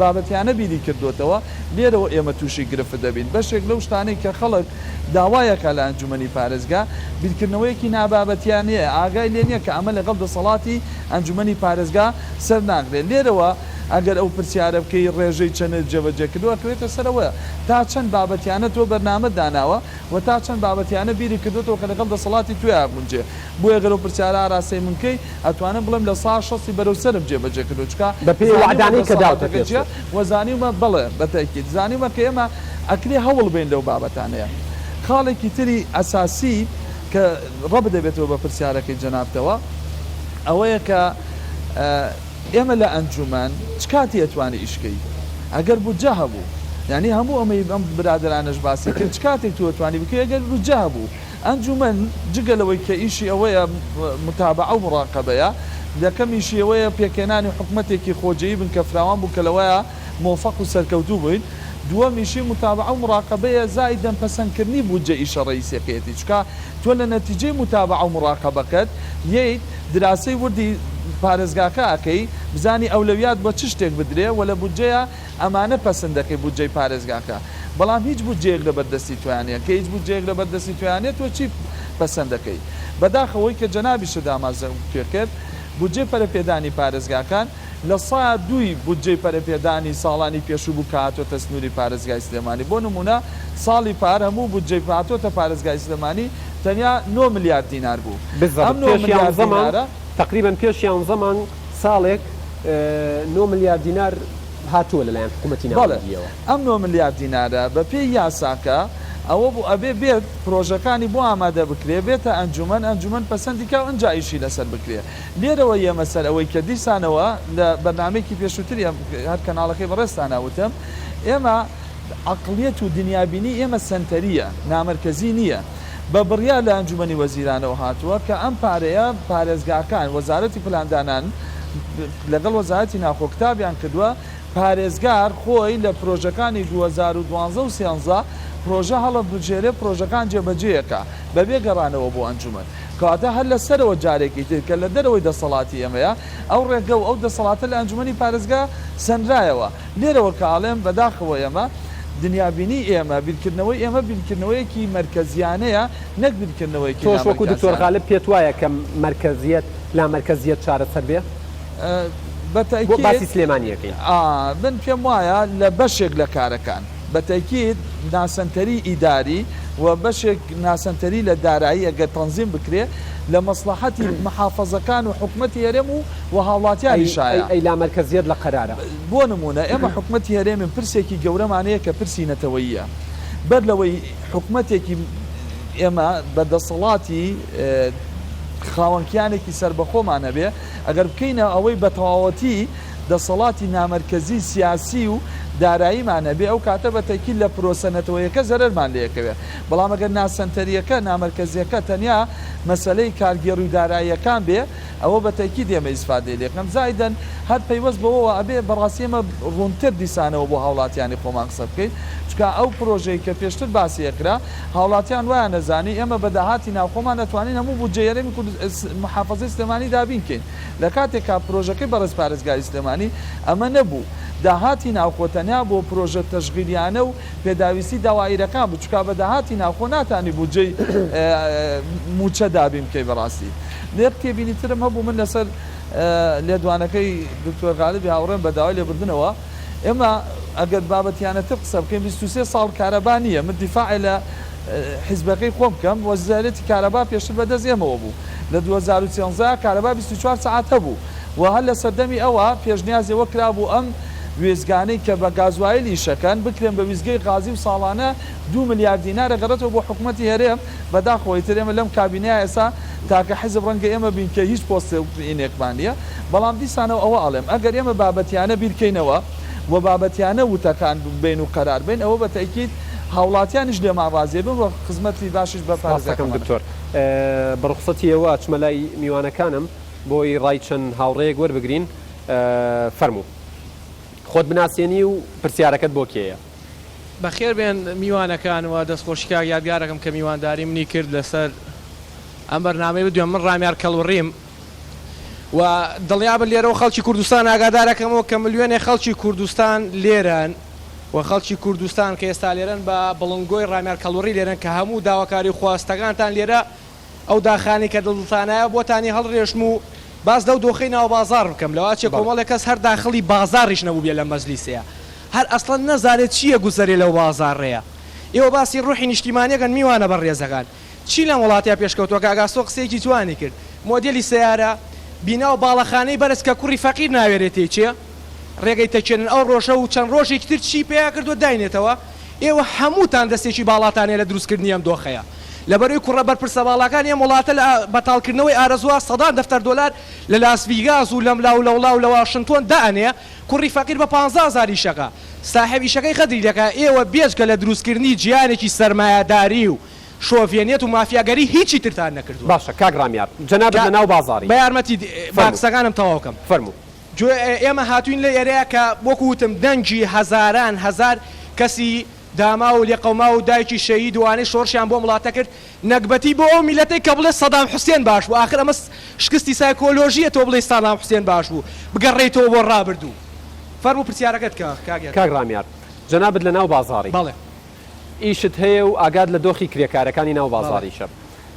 بابەتیانە بیری کردوتەوە لێرەوە ئێمە تووشی گرفت دەبین بەشێک لەو شتانەی کە خەڵک داوایەکە لە ئەنجومەنی پارێزگا بیرکردنەوەیەکی نابابەتیانەیە ئاگای لێ نییە کە ئەمە لەگەڵ دەسەڵاتی ئەنجومەنی پارێزگا سەر ناگرێت لێرەوە ئەگەر ئەو پرسیارە بکەی ڕێژەی چەند جێبەجێ کردووە کەوێتە سەرەوە تا چەند بابەتیانە تۆ بەرنامە داناوە و تا چەند بابەتیانە بیری کردوەوە کە لەگەڵ دەسەڵاتی توێ بونجێ بۆ ئەگەر ئەو پرسیارە ئاراسی منکەی ئەتوانم بڵێم لە سا شەسی بەرەو سرم جێبەجێ کردو چکە بە پێی وعدانەی کە داوتە وەزانیمە بڵێ بەتەکیید زانیمە کە ئێمە ئەکرێ هەوڵ بین لەو بابەتانەیە خاڵێکی تری ئەساسی کە ڕەب دەبێتەوە بە پرسیارەکەی جەنابتەوە ئەوەیە کە ئێمە لە ئەنجومەن چ کاتی ئەتوانی ئیشکەی ئەگەر بودجە هەبوو یعنی هەموو ئەمەی ئەم برادرانەش باسی کرد چ کاتێک تو ئەتوانی بکەی ئەگەر بودجە هەبوو ئەنجومەن جگەلەوەی کە ئیشی ئەوەیە متابعە و مراقەبەیە یەکەم ئیشی ئەوەیە پێکێنانی حکومەتێکی خۆجەیی بن کە فراوان بوو کە لەوەیە مۆفەق و سەرکەوتوو بووین دووەمیشی متابعە و مراقەبەیە زائیدەن پەسەندکردنی بودجە ئیشە ڕئیسەکەیەتی چکە تۆ لە نەتیجەی متابعە و مراقەبەکەت یەیت دراسی وردی پارێزگاکە ئەکەی بزانی ئەولەویات بۆ چ شتێک بدرێ و لە بودجەیە ئەمانە پەسەند دەکەی بودجەی پارێزگاکە بەڵام هیچ بودجەیەک لە بەردەستی توانێت کە هیچ بودجەیەک لە بەردەستی توانێت تۆ چی پەسەند دەکەی بەداخەوەی کە جەنابیش دامازە پێ کرد بودجەی پەرەپێدانی پارێزگاکان لە سا دوی بودجەی پەرەپێدانی ساڵانی پێشوو بوو کاتۆتە سنووری پارێزگای سلێمانی بۆ نمونە ساڵی پار هەموو بودجەی هاتۆتە پارێزگای سلێمانی تەنیا 9 میلیارد دینار بوو ئەم 9 میلیارد دینارە تقریبا پێشیان زەمان ساڵێک 9 میلیارد دینار هاتووە لەلایەن حکوومەتی ناوەندیەوە ئەم 9 میلیارد دینارە بە پێی یاساکە ئەوە بوو ئەبێ بێت پرۆژەکانی بۆ ئامادە بکرێ بێتە ئەنجومەن پەسەندیکە و ئەنجا ئیشی لەسەر بکرێ لێرەوە یەمە سەر ئەوەی کە دیسانەوە لە بەرنامەیەکی پێشووتری هەر کەناڵەکەی بەڕێستاناوتم ئێمە عەقڵیەت و دنیابینی ئێمە سەنتەریە نامەرکەزی نییە بە بڕیار لە ئەنجومەنی وەزیرانەوە هاتووە کە ئەم پارەیە پارێزگاکان وەزارەتی پلاندانان لەگەڵ وەزارەتی ناخۆکتابیان کردووە پارێزگار خۆی لە پرۆژەکانی 2012 و 13 پرۆژە هەڵە بژێرێ پرۆژەکان جێبەجێیەکە بەبێ گەڕانەوە بۆ ئەنجومەن کەواتە هەر لەسەرەوە جارێکی تر کە لە دەرەوەی دەسەڵاتی ئێمەیە ئەو ڕێگە و ئەو دەسەڵاتە لە ئەنجومەنی پارێزگا سەنرایەوە لێرەوە کاڵێم بەداخەوە ئێمە دنیابینی ئێمە بیرکردنەوەی ئێمە بیرکردنەوەیەکی مەرکەزیانەیە نەک بیرکردنەوەیەکی تۆش وەکو دکتۆر غالب پێت وایە کە مرکزیت لا مرکزیت چارەسەر بێ بەتەکیید باسی سلێمانیەکەی من پێم وایە لە بەشێک لە کارەکان بەتەکیید ناسەنتەری ئیداری و بەشێک ناسەنتەری لە دارایی ئەگەر تەنزیم بکرێ لە مەسلحەتی محافەزەکان و حکومەتی هەرێم و هاوڵاتیانی شایە ئەی لا مرکزیت لە قەرارە بۆ نمونە ئێمە حکومەتی هەرێمن پرسێکی گەورەمانەیە کە پرسی نەتەوەییە بەر لەوەی حکومەتێکی ئێمە بەدەسەڵاتی خاوەنکیانێکی سربەخۆمانە بێ ئەگەر بکەینە ئەوەی بە تەواوەتی دەسەڵاتی نامەرکەزی سیاسی و داراییمانە بێ ئەو کاتە بەتەکی لە پرۆسەنەتەوەیەکە زەرمان لەیەکەوێت بەڵام ئەگەر ناسەنتەریەکە نامەرکەزیەکە تەنیا مەسلەی کارگێڕ و داراییەکان بێ ئەوە بەتەکی دێمە ئیسفادەی لێکم زایدەن هەر پەیوەست بەوەوە ئەبێ بەڕاستی ئێمە ڕوونتر دیسانەوە بۆ هاوڵاتیانی خۆمان قسە بکەین چکە ئەو پرۆژەی کە پێشتر باسیەکرا هاوڵاتیان وایە نەزانی ئێمە بە داهاتی ناوخۆمان نەتوانین هەموو بودجەیەرێمی محافەزەی سلێمانی دابینکەین لە کاتێکا پرۆژەکەی بەڕێز پارێزگای سلێمانی ئەمە نەبوو داهاتی ناوخۆتەنیا بۆ پرۆژە تەشغیلیانە و پێداویستی داواییرەکان بچکا بە داهاتی ناوخۆ ناتانی بودجەی موچە دابین بکەی بەڕاستی نێر تێبینیترم هەبوو من لەسەر لێدوانەکەی دکتۆر غالبی هاوڕێم بە داوای لێبردنەوە ئێمە ئەگەر بابەتیانەتر قسە بکەین 23 ساڵ کارەبا نییە من دیفاعی لە حیزبەکەی خۆم بکەم وەزارەتی کارەبا پێشتر بەدەست ئێمەوە بوو لە 2013 کارەبا 24 ساعت هەبوو و هەر لە سەردەمی ئەوە پێشنیازەوە کرابوو ئەم وێزگانەی کە بە گازوایلی شەکەن بکرێن بە ویزگەی غازی و ساڵانە 2 ملیار دینار دەگەڕێتەوە بۆ حکوومەتی هەرێم بەداخەوەی ئێمە لەم کابینەیە ئێستا تاکە حیزب ڕەنگە ئێمە بین کە هیچ پۆستێنێکمان نیە بەڵام دیسانەوە ئەوە ئەڵێم ئەگەر ئێمە بابەتیانە بیرکەینەوە و بابەتیانە وتەکان بین و قەرار بین ئەوە بە تەکید هاوڵاتیانیش لێمان ڕازێ بن و خزمەتی باشیش بەپارێزەکەم دکتۆر بەڕخسەتی ئەوە چمە لای میوانەکانم بۆی ڕای چەند هاوڕێیەک وەربگرین فەرموو خۆت بناسیێنی و پرسیارەکەت بۆ کێیە بەخێر بێن میوانەکانەوە دەستخۆشیکا یادگارەکەم کە میوانداری منی کرد لەسەر ئەم بەرنامەی بدوێن من ڕامیار کەڵوڕیم و دڵیابە لێرە و خەڵکی کوردستان ئاگادارەکەمەوە کە ملیۆنێ خەڵکی کوردستان لێران و خەڵکی کوردستان کە ئێستا لێرن بە بڵنگۆی ڕامیار کەڵوڕی لێرن کە هەموو داواکاری خواستەکانتان لێرە ئەو داخانی کە دڵتانایە بۆتانی هەڵڕێشم و باز دەو دۆخەی ناو بازار بکەم لەوە چێ کۆمەڵێک کەس هەر داخڵی بازاڕیش نەبوو بێ لە مەجلیسەیە هەر ئەسڵەن نەزانێت چییە گوزەرێ لەو بازاڕەیە ئێوە باسی ڕوحی نیشتیمانیەکەن میوانە بەڕێزەکان چی لەم وڵاتیا پێشکەوتووە کاگاسۆ قسەیەکی جوانی کرد مۆدێلی سیارە بینا و باڵەخانەی بەرز کە کوڕی فەقیر ناوێرێتی چیە ڕێگەی تەچێنن ئەو ڕۆژە و چەند ڕۆژێکی تر چی پێیا کردو داینێتەوە ئێوە هەمووتان دەستێکی باڵاتانێ لە دروستکردنی ئەم دۆخەیە لەبەرەوەی کوڕە بەرپرسە باڵەکان ئێم وڵاتە لە بەتاڵکردنەوەی ئارەزووە سەدان دەفتەر دۆلار لە لاس ڤیگاز و لەم لاو لەوڵاو لە واشنتۆن دائەنێ کوڕی فەقیر بە 15,000 شەکە ساحێبی شەکەی خەدری دەکا ئێوە بێجگە لە دروستکردنی جیانێکی سەرمایەداری و شۆڤێنێت و مافیاگەری هیچی ترتان نەکردووە باشە کاک ڕامیار جەناب لە ناو بازاڕی بە یارمەتی باکسەکانم تەواوکەم فەرموو ئێمە هاتوین لە ئێرەیە کە وەکو وتم دەنگی هەزاران هەزار کەسی داما و لێقەوما و دایکی شەهید وانەی شۆڕشیان بۆ وڵاتە کرد نەکبەتی بۆ ئەو میلەتەی کە بڵێ سەدام حوسێن باش بوو آخر ئەمە شکستی سایکۆلۆژیە تۆ بڵێ سەدام حوسێن باش بوو بگەڕێیتەوە بۆ ڕابردوو فەرموو پرسیارەکەت کاک ڕامیار جەنابەت لە ناو بازاڕی بەڵێ ئیشت هەیە و ئاگاد لە دۆخی کرێکارەکانی ناو بازاڕی شەب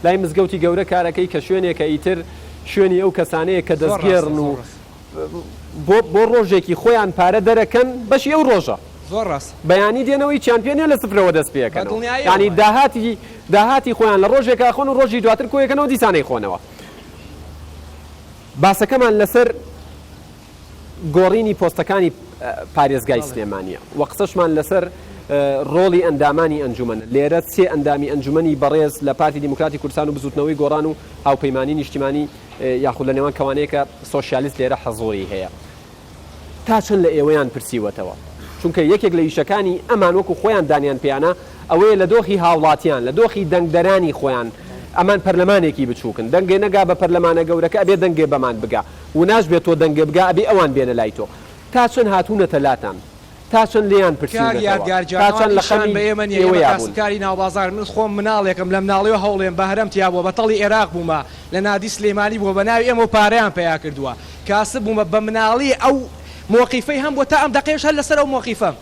لای مزگەوتی گەورە کارەکەی کە شوێنێکە ئیتر شوێنی ئەو کەسانەیە کە دەستگێڕن و بۆ ڕۆژێکی خۆیان پارە دەرەکەن بەشی ئەو ڕۆژە زۆر ڕاست بەیانی دێنەوەی چیانپیۆنە لە سفرەوە دەست پێەکەن ینی داهاتی خۆیان لە ڕۆژێکا خۆن و ڕۆژی دواتر کۆیەکەنەوە دیسانەی خۆنەوە باسەکەمان لەسەر گۆڕینی پۆستەکانی پارێزگای سلێمانیە و قسەشمان لەسەر ڕۆڵی ئەندامانی ئەنجومەن لێرە سێ ئەندامی ئەنجومەنی بەڕێز لە پارتی دیموکراتی کوردستان و بزوتنەوەی گۆڕان و هاوپەیمانی نیشتیمانی یاخود لە نێوان کەوانەیەکە سۆشیالیست لێرە حەزۆری هەیە تا چەند لە ئێوەیان پرسیوەتەوە چونکە یەکێک لە ئیشەکانی ئەمان وەکو خۆیان دانیان پێیانە ئەوەیە لە دۆخی هاوڵاتیان لە دۆخی دەنگدەرانی خۆیان ئەمان پەرلەمانێکی بچووکن دەنگێ نەگا بە پەرلەمانە گەورەکە ئەبێ دەنگێ بەمان بگا و ناش بێت تۆ دەنگێ بگا ئەبێ ئەوان بێنە لای تۆ تا چەند هاتوونەتە لاتان تا چەند لیان پرسیارگارجان بە ئێمە نیەکاری ناوبازار من خۆم مناڵێکم لە مناڵیەوە هەوڵێن بە هەرمتیا بووە بە تەڵی عێراق بوومە لە نادی سلێمانی بووە بە ناوی ئێمە پارەیان پێیا کردووە کاسب بوومە بە مناڵی ئەو موقیفەی هەم بۆ تا ئەم دقیقش هەر لەسەر ئەو موقیفەم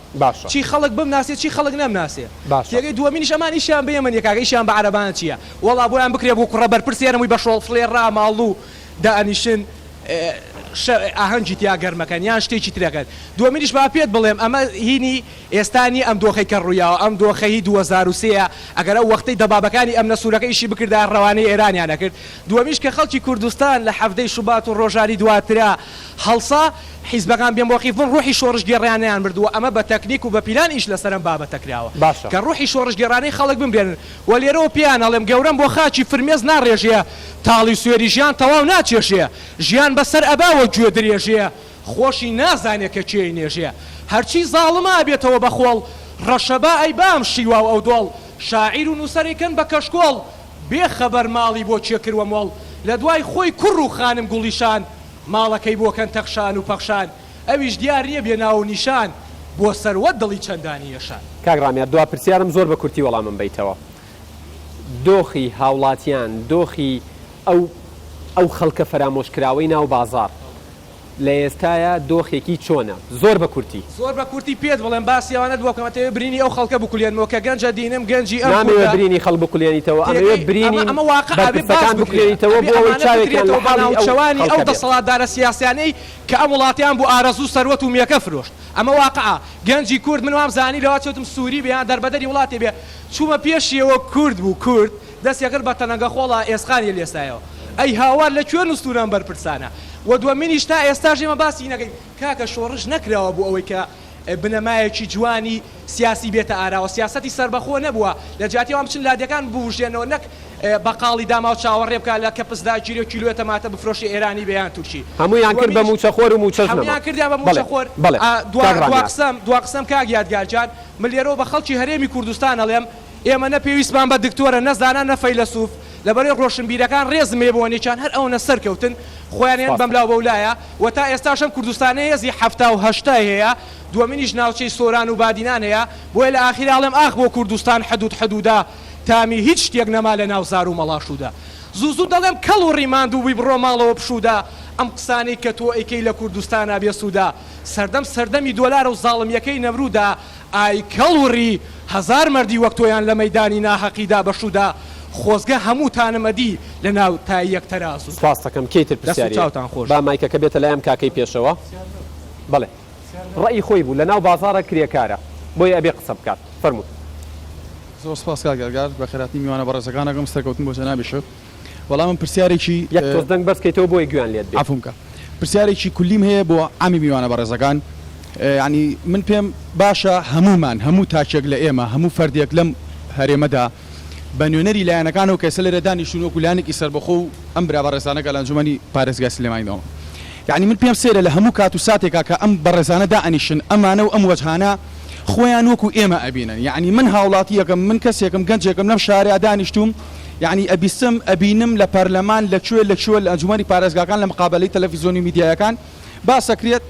چی خەڵک بمناسێت چی خەڵک نەمناسێ تێگەی دووەمینیش ئەمان ئیشیان بە ئێمە نیەکاگە ئیشیان بە عەرەبانە چییە وەڵا بۆیان بکرێ بۆ کوڕە بەرپرسێنەوەی بە شۆڵ فڵێ ڕاماڵ و دائەنیشن ئاهەنگی تیا گەرمەکەن یان شتێکی ترەکەن دووەمینیش با پێت بڵێم ئەمە هینی ئێستانی ئەم دۆخەی کە ڕوویاوە ئەم دۆخەی 2023 ئەگەر ئەو وەختەی دەبابەکانی ئەم نەسوورەکە ئیشی بکردا ڕەوانەی ئێرانیان نەکرد دووەمیش کە خەڵکی کوردستان لە هەفتەی شوبات و ڕۆژاری دواترا هەڵسا حیزبەکان بێ موقیف بوون ڕوحی شۆڕژگێڕیانیان بردووە ئەمە بە تەکنیک و بە پیلان ئیش لەسەرم بابەتەکراوە کە ڕوحی شۆڕژگێڕانەی خەڵک بمبێنن و لێرەوە پیان ئەڵێم گەورەم بۆ خاچی فرمێز ناڕێژەیە تاڵی سوێری ژیان تەواو ناچێشەیە ژیان بەسەر ئەباوە گوێ درێژەیە خۆشی نازانێت کە چێی نێژەیە هەرچی زاڵما بێتەوە بەخۆڵ ڕەشەبا ئەی بام شیوا و ئەو دۆڵ شاعیر و نووسەرێکن بە کەشکۆڵ بێ خەبەر ماڵی بۆ چێکردوە مۆڵ لە دوای خۆی کوڕ و خانم گوڵیشان ماڵەکەی بۆکەن تەخشان و پەخشان ئەویش دیار نییە بێ ناو نیشان بۆ سەروەت دڵی چەندانی ێشان کاگڕامیار دوا پرسیارم زۆر بە کورتی وەڵامم بیتەوە دۆخی هاوڵاتیان دۆخی ئەو خەڵکە فەرامۆشکراوەی ناو بازار لە ئێستاە دۆخێکی چۆنە زۆر بە کورتی پێت بڵێن باسییاوانە دووەکەمەتەوە برینی ئەو خەڵکە بکولێنەوە کە گەنجە دینم گەنجی ئەمەوێ برینی خەڵ بکولێنیتەوە ئەمەوێ برینی بەرپرسەکان بکولێنیتەوە بۆ ئەوەی چاوێکیان لە ناوچەوانی ئەو دەسەڵاتدارە سیاسیانەی کە ئەم وڵاتیان بۆ ئارەزوو سەروەت و میەکە فرۆشت ئەمە واقعە گەنجی کورد من وام زانی لەوا چێتم سووری بێیان دەربەدەری وڵاتی بێ چوومە پێشیەوە کورد بوو کورد دەستیەکرد بە تەنەگە خۆڵە ئێسخانی لێستایەوە ئەی هاوار لەکوێ نووسوران بەرپرسانە و دووەمینیش تا ئێستا ژێمە باسی نەکەین کاکە شۆڕش نەکراوە بۆ ئەوەی کە بنەمایەکی جوانی سیاسی بێتە ئاراوە سیاسەتی سربەخۆ نەبووە لە جاتی ئەوان بچن لادەکان بوژێنەوە نەک بەقاڵی داما و چاوەڕێ بکە لە کەپسدا گیری و کیلوە تەماتە بفرۆشی ئێرانی بەیان تووشی هەمویان کرد بە موچەخۆر و موچەژنەوە هەمویان کردیان بە موچەخۆر دوا قسەم کاک یادگارجان من لێرەوە بە خەڵکی هەرێمی کوردستان ئەڵێم ئێمە نەپێویستمان بە دکتۆرە نەزانان نەفەیلسوف لەبەرەوەی ڕۆشنبیرەکان ڕێزمێ بۆنێکیان هەر ئەوە سەرکەوتن خۆیانیان بەملاو بەولایە و تا ئێستاشەم کوردستانی هێزی 1970 هەیە دووەمینیش ناوچەی سۆران و بادینان هەیە بۆیە لە ئاخیراڵێم ئاخ بۆ کوردستان حدودا تامی هیچ شتێک نەما لە ناو زار و مەڵاشودا زوو دەڵێم کەڵ و ڕیماند و بڕۆ ماڵەوە پشودا ئەم قسانەی کە تۆ ئەیکەی لە کوردستانە بێسوودا سەردەمی دۆلار و زاڵمیەکەی نەمرودا ئای کەڵ و ڕی هەزار مەردی وەک تۆیان لە مەیدانی ناحەقیدا بەشودا خۆزگە هەمووتانەمەدی لە ناو تا یەک تەراز و سپاس دەکەم کەیتر پرسیاری با مایکەکە بێتە لایەم کاکەی پێشەوە بەڵێ ڕەئی خۆی بوو لە ناو بازارە کرێکارە بۆی ئەبێ قسە بکات فەرموو زۆر سپاس کاگەرگار بە خێراتی میوانە بەڕێزەکانەکەم سەرکەوتن بۆ جەنابیشە وەڵام من پرسیارێکی یەک تۆز دەنگ بەرزکەیتەوە بۆی گویان لێت عفوم کە پرسیارێکی کولیم هەیە بۆ ئامی میوانە بەڕێزەکان ینی من پێم باشە هەموو تاکێک لە ئێمە هەموو فەردێک لەم هەرێمەدا بە نوێنەری لایەنەکانەوە کەسە لێرە دانیشتون وەکو لایەنێکی سەربەخۆ و ئەم برا بەڕێزانەکە لە ئەنجومەنی پارێزگای سلێمانیەوە یعنی من پێم سێرە لە هەموو کات و ساتێکا کە ئەم بەڕێزانە دائنیشن ئەمانە و ئەم وەجهانە خۆیان وەکو ئێمە ئەبینن یعنی من هاوڵاتیەکەم من کەسێکم گەنجێکم لەم شاریا دانیشتوم یعنی ئەبینم لە پەرلەمان لەکوێ لە ئەنجومەنی پارێزگاکان لە مقابلەی تەلەڤیزیۆنی میدیایەکان باسەکرێت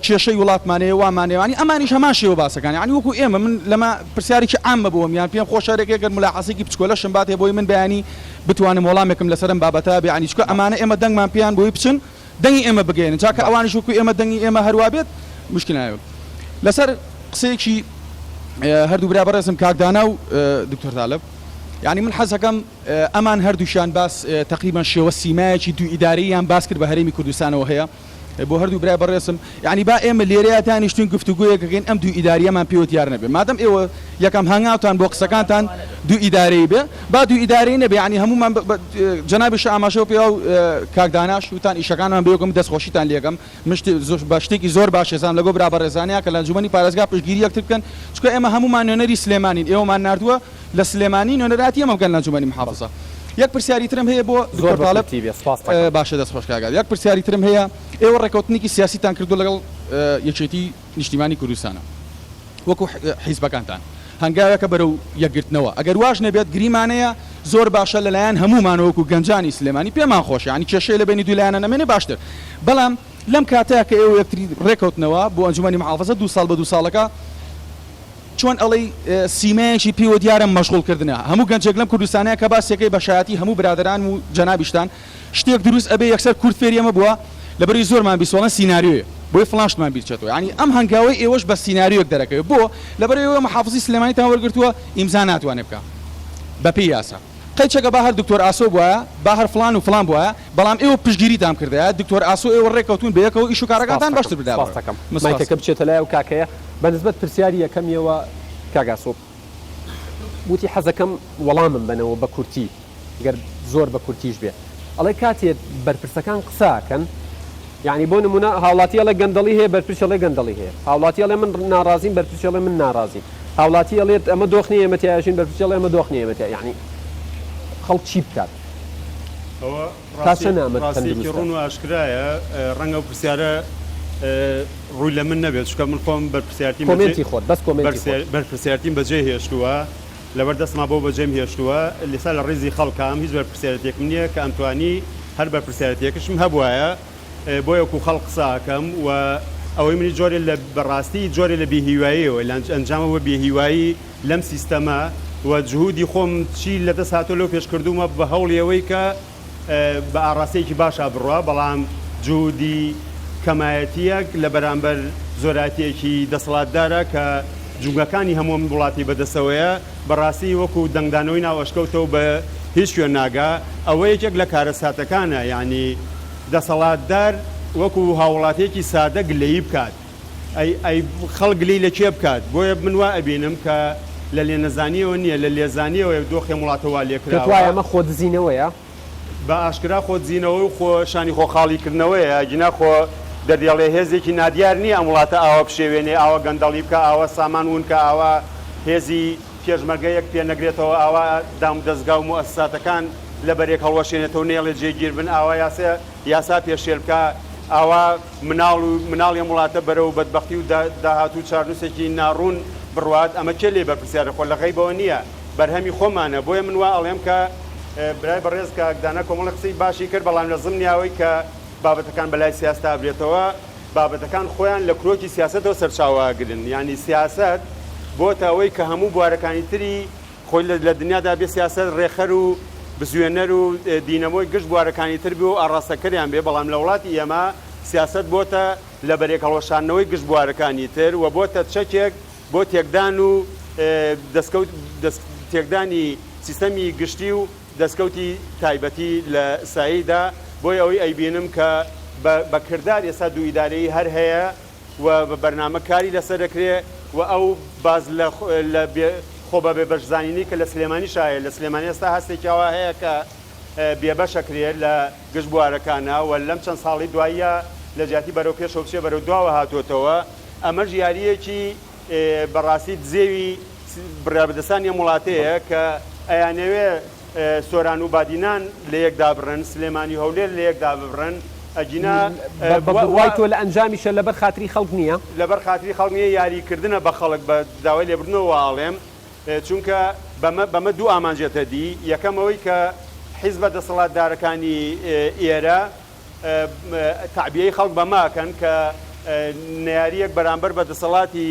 کێشەی وڵاتمانەیە وامانەوەنی ئەمانیش هەمان شێوە باسەکان ینی وەکو ئێمە من لەمە پرسیارێکی عامە بووم یان پێم خۆشارێکێکگەر ملاحەسێکی بچکۆلەشم باتێ بۆی من بەیانی بتوانم وەڵامێکم لەسەرم بابەتە بیانی چکە ئەمانە ئێمە دەنگمان پێیان بۆی بچن دەنگی ئێمە بگەێنن چاکە ئەوانیش وەکو ئێمە دەنگی ئێمە هەروە بێت مشکل نایە لەسەر قسەیەکی هەردوو برا بەڕێزم کاکدانا و دکتۆر تالب یعنی من حەزەکەم ئەمان هەردووشیان باس تقریبان شێوە سیمایەکی دوو ئیدارەیان باس کرد بە هەرێمی کوردستانەوە هەیە بۆ هەردوو برای بەڕێسم یعنی با ئێمە لێرەیە تانیشتون گفتوگویەکەکەین ئەم دوو ئیداریەمان پێوت یار نەبێ مادەم ئێوە یەکەم هەنگاوتان بۆ قسەکانتان دوو ئیدارەی بێ با دوو ئیدارەی نەبێ یعنی هەمومان جەنابیش ئاماژەوە پێ و کاکداناش وتان ئیشەکانمان بێکم دەستخۆشیتان لێگەم بە شتێکی زۆر باشێزان لەگۆ برا بەڕێزانەیە کە لە ئەنجومەنی پارێزگا پشتگیری یەکتر بکەن چکە ئێمە هەمومان نوێنەری سلێمانین ئێوەمان ناردووە لە سلێمانی نوێنەراتی ئەمە بکەن لە ئەنجومەنی محافظە یەک پرسیاری ترم هەیە بۆ زۆر باشە دەستخۆش کاگات یەک پرسیاری ترم هەیە ئێوە ڕێکەوتنێکی سیاسیتان کردو لەگەڵ یەکێتی نیشتیمانی کوردستانە وەکو حیزبەکانتان هەنگاوێکە بەرەو یەکگرتنەوە ئەگەر واش نەبێت گریمانەیە زۆر باشە لەلایەن هەمومانەوەکو گەنجانی سلێمانی پێمان خۆش ینی کێشەی لە بینی دوولایەنە نەمێنێ باشتر بەڵام لەم کاتەیە کە ئێوە یەکتری ڕێکەوتنەوە بۆ ئەنجومەنی محافەزە 2 ساڵ بە 2 ساڵەکە چۆن ئەڵەی سیمەیەکی پێوە دیارە مەشغوڵکردنە هەموو گەنجێک لەم کوردستانەیە کە باسیەکەی بەشایەتی هەموو برادران و جەنابیشتان شتێک دروست ئەبێ یەکسەر کورد فێریەمە بووە لەبەری زۆرمان بیسۆڵە سیناریۆیە بۆی فلانشتمان بیرچێتەوە ینی ئەم هەنگاوەی ئێوەش بە سیناریۆک دەرەکەوێت بۆ لەبەرەوە محافزی سلێمانیتان وەرگرتووە ئیمزا ناتوانێت بکە بەپێی یاسا قەیچەکە با هەر دکتۆر ئاسۆ بووە با هەر فلان و فلان بووە بەڵام ئێوە پشتگیریتان کردایە دکتۆر ئاسۆ ئێوە ڕێکەوتون بە یەکەوە ئیش و کارەکانتان باشتر بدابڕ مایکەکە بچێتە لای و کاکەیە بەنسبەت پرسیاری یەکەمیەوە کاگاسۆ وتی حەزەکەم وەڵامم بنەوە بە کورتی گەر زۆر بە کورتیش بێ ئەڵێ کاتێت بەرپرسەکان قساکەن یعنی بۆ نمونە هاوڵاتی ئەڵێ گەندەڵی هەیە بەرپرس ئەڵێ گەندەڵی هەیە هاوڵاتی ئەڵێ من ناڕازیم بەرپرس ئەڵێ من ناڕازیم هاوڵاتی ئەڵێت ئەمە دۆخنی ئێمەتیاژین بەرپرس ئەڵێ ئەمە دۆخنی ئێمەتیا یعنی خەڵک چی بکات ڕاستێکی ڕوون و ئاشکرایە ڕەنگە و پرسیارە ڕووی لە من نەبێت چکە من خۆم کۆمنتی خۆت بەس بەرپرسیارتیم بەجێ هێشتووە لەبەر دەستما بۆ بەجێم هێشتووە لەسا لە ڕێزی خەڵکام هیچ بەرپرسیارەتێکم نییە کە ئەمتوانی هەر بەرپرسیارەتێکشم هەبوایە بۆ یەکو خەڵق قساکەم و ئەوەی منی جۆرێ لە بەڕاستی جۆرێ لە بێهیواییەوە لە ئەنجامەوە بێهیوایی لەم سیستەمە و جهودی خۆم چی لەدەست هاتۆ لەو پێشکردومە بە هەوڵیەوەی کە بە ئاڕاستەیەکی باشا بڕوە بەڵام جهودی کەمایەتیەک لە بەرامبەر زۆراتیەکی دەسەڵاتدارە کە جوگەکانی هەموو وڵاتی بەدەسەوەیە بەڕاستی وەکو دەنگدانەوەی ناوەشکەوتەوە بە هیچ شوێن ناگا ئەوە یەکێک لە کارەساتەکانە یعنی دەسەڵاتدار وەکو هاوڵاتێکی سادە گلەیی بکات ئەی خەڵک گلەی لە کێ بکات بۆیە من وا ئەبینم کە لە لێنەزانیەوە نییە لە لێزانیەوە دۆخی وڵاتەوە لێکراوە ئەمە خۆدزینەوەیە بە ئاشکرا خۆ زیینەوە و خۆ شانی خۆ خاڵیکردنەوەیە جنا خۆ دەردێڵێ هێزێکی نادیار نییە ئەم وڵاتە ئاوە بشێوێنێ ئاوە گەندەڵی بکە ئاوە سامان ونکە ئاوە هێزی پێشمەرگەیەک پێ نەگرێتەوە ئاوا دام دەستگا و مؤسساتەکان لە بەرێک هەڵوەشێنێتەوە نێڵێ جێگیر بن ئاوا یاسا پێشێل بکە ئاوا مناڵی وڵاتە بەرە و بەدبەختی و داهاتوو چارنووسێکی ناڕوون بڕوات ئەمە چێ لێ بەرپرسیارە خۆ لە غەیبەوە نییە بەرهەمی خۆمانە بۆیە من وا ئەڵێم کە برای بەڕێز کە دانا کۆمەڵی قسەی باشی کرد بەڵام لە زمنیاوەی کە بابەتەکان بەلای سیاستا بێتەوە بابەتەکان خۆیان لە کرۆکی سیاستەوە سەرچاوەگرن ینی سیاست بۆتە ئەوەی کە هەموو بوارەکانی تری خۆی لە دنیادا بێ سیاست ڕێخەر و بزوێنەر و دینەمۆی گشت بوارەکانی تر بێ و ئاڕاستەکەریان بێ بەڵام لە وڵاتی ئێمە سیاست بۆتە لە بەرێک هەڵوەشانەوەی گشت بوارەکانی تر و بۆتە چەکێک بۆ تێکدان و تێکدانی سیستەمی گشتی و دەستکەوتی تایبەتی لە ساییدا بۆی ئەوەی ئەیبینم کە بە کردار ئێستا دوو ئیدارەی هەر هەیە و بە بەرنامە کاری لەسەر دەکرێ و ئەو باز لە خۆ بە بێبەشزانینی کە لە سلێمانی شایە لە سلێمانی ئێستا هەستێکیاوە هەیە کە بێبەشەکرێت لە گشت بوارەکانە و لەم چەند ساڵی دواییە لە جیاتی بەرەو پێشەوە بچێ بەرەو دواوە هاتوۆتەوە ئەمە ژیاریەکی بەڕاستی دزێوی بڕابردەسانی وڵاتەیە کە ئەیانەوێ سۆران و بادینان لە یەکدا بڕن سلێمانی هەولێر لە یەکدا ببڕن ئەجینا وای تۆ لە ئەنجامیشە لەبەر خاتری خەڵک نییە لەبەر خاتری خەڵک نییە یاریکردنە بە خەڵک بە داوای لێبردنەوە ئاڵێم چونکە بەمە دوو ئامانجێتە دی یەکەمەوەی کە حیزبە دەسەڵاتدارەکانی ئێرە تعبیەی خەڵک بەماکەن کە نەیاریەک بەرامبەر بە دەسەڵاتی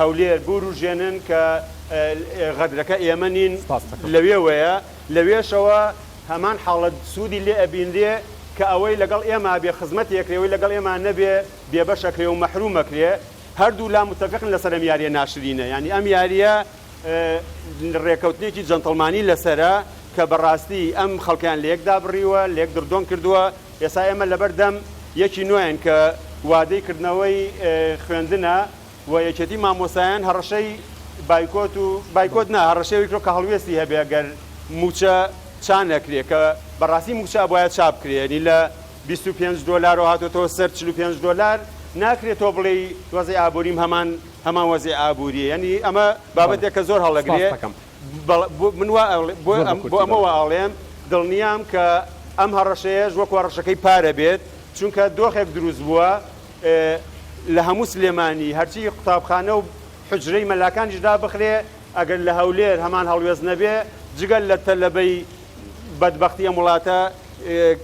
هەولێر بوروژێنن کە غەدرەکە ئێمە نین لەوێوەیە لەوێشەوە هەمان حاڵەت سوودی لێ ئەبینرێ کە ئەوەی لەگەڵ ئێمە بێ خزمەتێکرێەوەی لەگەڵ ئێمە نەبێ بێبەشەکرێ و مەحرومەکرێ هەردوو لا متفقن لەسەر ئەم یاریە ناشرینە ینی ئەم یاریە ڕێکەوتنێکی جەنتڵمانی لەسرە کە بەڕاستی ئەم خەڵکیان لە یەکدا بڕیوە لە یەک دردۆن کردووە ئێستا ئێمە لەبەردەم یەکی نوێن کە وادەی کردنەوەی خوێندنە و یەکێتی مامۆسایان هەڕەشەی بایکۆت نا هەڕەشەی کرۆ کە هەڵوێستی هەبێ گەر موچە چانەکرێ کە بەڕاستی موچە باید چاپ کرێنی لە $25 هاتۆتەوە سەر $45 ناکرێتەوە بڵێ وەزەی ئابووریم هەمان وەزەی ئابووری ینی ئەمە بابەتێک کە زۆر هەڵەگرێ من بۆ ئەمەوە ئاڵێم دڵنیام کە ئەم هەڕەشەیەش وەکو هەڕەشەکەی پارە بێت چونکە دۆخێک دروست بووە لە هەموو سلێمانی هەرچی قوتابخانە و حجرەی مەلاکانیشدا بخرێ ئەگەر لە هەولێر هەمان هەڵوێز نەبێ جگەل لە تەلەبەی بەدبەختی ئەم وڵاتە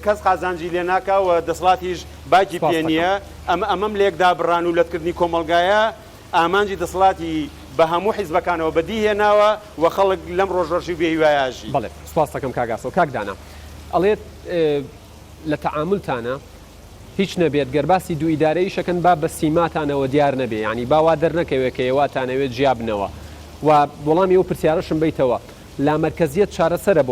کەس قازانجی لێ ناکە و دەسەڵاتیش باکی پێ نییە ئەمەم لێکدا بڕان و لەتکردنی کۆمەلگایە ئامانجی دەسەڵاتی بە هەموو حیزبەکانەوە بەدیهێناوە و خەڵک لەم ڕۆژڕۆژی بێهیوایژی. بەڵێ سپاس دەکەم کاگاسەوە کاکدانا ئەڵێت لە تەعاملتانە هیچ نەبێت گەرباسی دوو ئیدارەی شەکەن با بە سیماتانەوە دیار نەبێ ینی باوا دەرنەکەوێت کە ئێواتانەوێت جیابنەوە و وەڵامی ئەو پرسیارەشم بیتەوە لا مەرکەزیەت چارەسەرە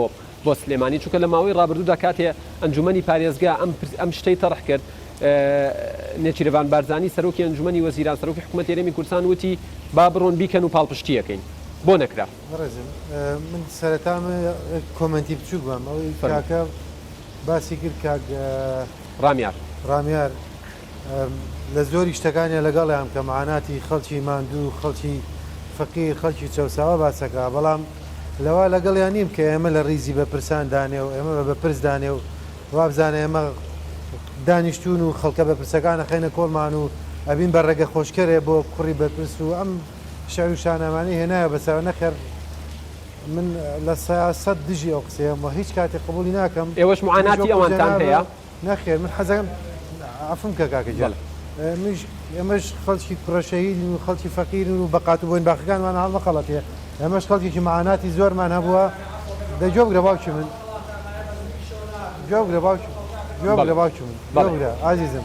بۆ سلێمانی چونکە لە ماوەی ڕابردوودا کاتێ ئەنجومەنی پارێزگا ئەم شتەی تەڕح کرد نێچیرەوان بارزانی سەرۆکی ئەنجومەنی وەزیران سەرۆکی حکوومەت هێرێمی کوردستان وتی با بڕۆن بیکەن و پاڵپشتیەکەین بۆ نەکرا. من سەرەتامە کۆمنتی بچوو بم ئەوەی کاکە باسی کرد کاک ڕامیار لە زۆری شتەکانیە لەگەڵیان کە معاناتی خەڵکی ماندوو خەڵکی فەقیر خەڵکی چەساوە باسەکە بەڵام لەوا لەگەڵیان نیم کە ئێمە لە ڕیزی بەپرسان دانێ و ئێمە بە بەپرس دانێ و وابزانە ئێمە دانیشتون و خەڵکە بەپرسەکانە خەینە کۆڵمان و ئەبین بە ڕێگە خۆشکەرێ بۆ کوڕی بەپرس و ئەم شەوی و شانەمانی هێنایە بەسەوە نەخێر من لە سیاست دژی ئەو قسەیەمەوە هیچ کاتێک قبولی ناکەم. ئێوەش معاناتی ئەوانتان هەیە؟ نەخێر من حەزەکەم عفوم کە کاکە جەڵ ئێمەش خەڵکی کوڕەشەهیدین و خەڵکی فەقیرن و بەقات و بۆین باخەکانمان هەڵمە خەڵەتێ ئێمەش خەڵکێکی معاناتی زۆرمان هەبووە دەجۆبگرە باوکی من جۆبگرە باوکی من جۆبگرە ئازیزم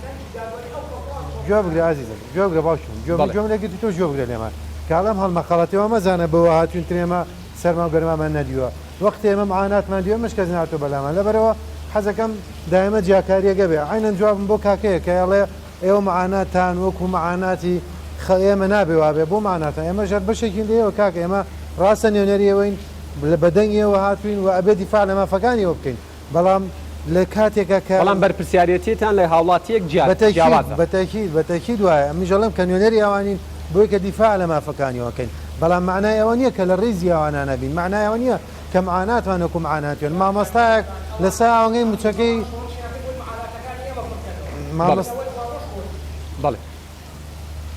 جۆبگرە ئازیزم جۆبگرە باوکی من جۆملێکی تۆ جۆبگرە لێمان کاڵام هەڵمە خەڵەتەوە مەزانە بەوە هاتوون ترێمە سەرما و گەرمامان نەدیوە وەختی ئێمە معاناتمان دیوە مەش کەس ناتۆ بەلامان لەبەرەوە حەزەکەم دائمە جیاکاریەکە بێ عینەن جوابم بۆ کاکەیە کە ئەڵێ ئێوە معاناتان وەکو معاناتی ئێمە نابێ وابێ بۆ معاناتان ئێمە ژەر بەشێکی لێەوە کاکە ئێمە ڕاستە نوێنەریەوەین لە بەدەنگیەوە هاتوین و ئەبێ دیفاع لە مافەکانیەوە بکەین بەڵام لە کاتێکە کە بەڵام بەرپرسیارەتێتان لە هاوڵاتیەک جیاوازە بەتەکید وایە میژەڵم کە نوێنەری ئەوانین بۆی کە دیفاع لە مافەکانیەوەکەین بەڵام معنای ئەوە نییە کە لە ڕێزی ئەوانە بین معنای ئەوە نییە کە معاناتوان وەکو معاناتیان مامۆستایەک لەسەر ئەوەی موچەکەی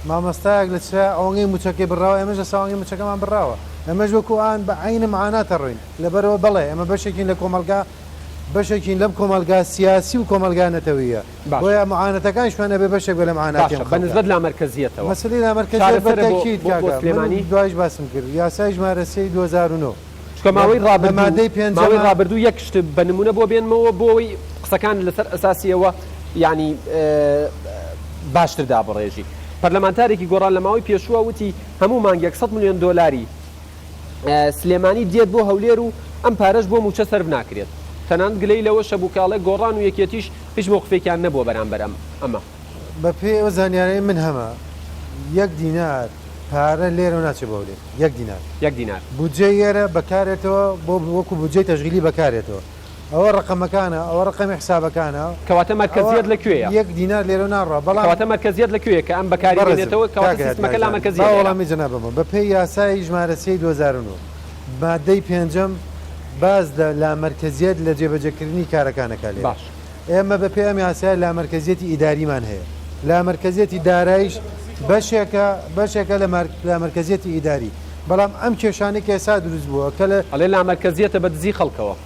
مامۆستایەک لە ئەوەی موچەکەی بڕاوە ئێمەش لە ساوەی موچەکەمان بڕاوە ئەمەش وەکو ئان بە عینە معاناتە ڕوین لەبەرەوە بڵێ ئەمە بەشێکین لە کۆمەلگا بەشێکین لەم کۆمەلگا سیاسی و کۆمەلگانەتەوەیە بۆیە معانەتەکان شوێنە بێ بەشێک بە لە معاناتیان بەنسبەت لە مەرکەزیەتەوە مەسەلەی لە مەرکەزیەت بەتەکید سلێمانی دوایش باسم کرد یاسای ژمارە 2009 ماوەی ڕابردوو یەک شت بە نمونە بۆ بێنمەوە بۆی قسەکان لەسەر ئەساسیەوە ینی باشتر دابڕێژی پەرلەمانتارێکی گۆڕان لە ماوەی پێشووە وتی هەموو مانگ 100 میلیۆن دۆلاری سلێمانی دێت بۆ هەولێر و ئەم پارەش بۆ موچە سەرف ناکرێت تەنانەت گلەی لەوە شەبووکاڵە گۆڕان و یەکێتیش هیچ مۆقفێکیان نەبووە بەرامبەرم ئەمە بە پێ ئەو زانیارەی من هەمە 1 دینار پارە لێرە ناچێت بۆ لێ 1 دینار بودجێ ئێرە بەکارێتەوە بۆ وەکو بودجێ تەشغیلی بەکارێتەوە ئەوە ڕقەمەکانە ئەوە ڕقەمی حسابەکانە کەواتە مەرکەزیەت لەکوێیە 1 دینار لێرە ناڕە بەڵام کەواتە مەرکەزیەت لەکوێیە کە ئەم بەکارێنێتەوە کەواتە سیستمەکە لا مەرکەزیە وەڵامی جەنابەمە بە پێی یاسای ژمارە 2009 مادەی پێنجەم باز لە لامەرکەزیەت لە جێبەجێکردنی کارەکانەکە لێ باش ئێمە بە پێم یاسای لامەرکەزیەتی ئیداریمان هەیە لامەرکەزیەتی دارایش بەشێکە لە مەرکەزیەتی ئیداری بەڵام ئەم کێشانێک ئێستا دروست بووە کە ئەڵێ لامەرکەزیەتە بە دزی خەڵکەوە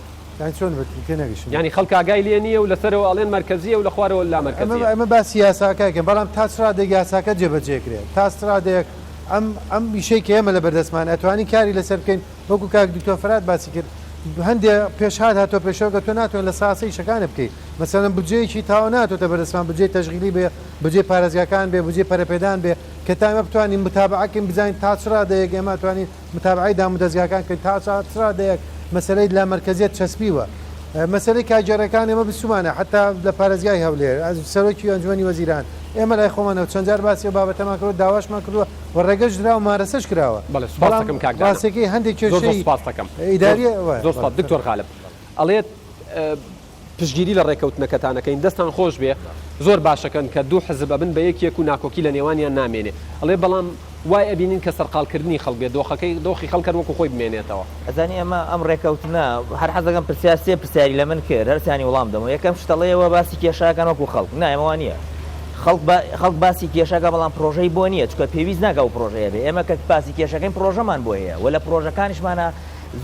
چۆن نەگەشت ینی خەڵک ئاگای لێ نییە و لەسەرەوە ئەڵێن مەرکەزیە و لە خوارەوە لامەرکەزیە ئەمە باسی یاساکەکەن بەڵام تا سرادێک یاساکە جێبەجێکرێت تا سرادێک ئەم بیشەی کە ئێمە لە بەردەستمان ئەتوانی کاری لەسەر بکەین وەکو کاک دکتۆر فرات باسی کرد هەندێک پێشهات هاتۆ پێشەوە تۆ ناتوانێت لە ساسەی شەکانە بکەیت مەسەلەن بودجەیەکی تاوا ناتۆتە بەردەستمان بودجێ تەشغیلی بێ بودجێ پارێزگاکان بێ بودجێ پەرەپێدان بێ کە تایمە بتوانین متابعەکەین بزانین تا سرادەیەک ئێمە توانین متابعەی دامودەستگاکان کە تا سرادەیەک مەسەلەی لە مەرکەزیەت چەسبیوە مەسەلەی کاجارەکان ئێمە بسومانە حتا لە پارێزگای هەولێر سەرۆکی ئەنجومەنی وەزیران ئێمە لای خۆمانەوە چەند جار باسی بابەتەمان کردو داواشمان کردووە و ڕێگەش درا و مارەسەش کراوە بەڵام باسێکی هەندێک کێشەی ئیداریە زۆر دکتۆر غالب ئەڵێت پشگیری لە ڕێکەوتنەکەتانەکەین دەستان خۆش بێ زۆر باشەکەن کە دوو حزب بن بە یەکێک و ناکۆکی لە نێوانیان نامێنێ ئەڵێ بەڵام وای ئەبینین کە سەرقالکردنی خەڵک بێ دۆخی خەڵکە وەکو خۆی بمێنێتەوە ئەزانی ئەمە ئەم ڕێکەوتنە هەر حەزەکەم پرسیاری لە من کرد هەرسیانی وەڵام دەمەوە یەکەم شتەڵەیەوە باسی کێشاکان وەکو خەڵک نایەوە نییە خەڵک باسی کێشەکە بەڵام پرۆژەی بۆ نییە چکە پێویست ناگە و پرۆژەیە بێ ئێمە کە باسی کێشەکەین پرۆژەمان بۆ هەیە و لە پرۆژەکانیشمانە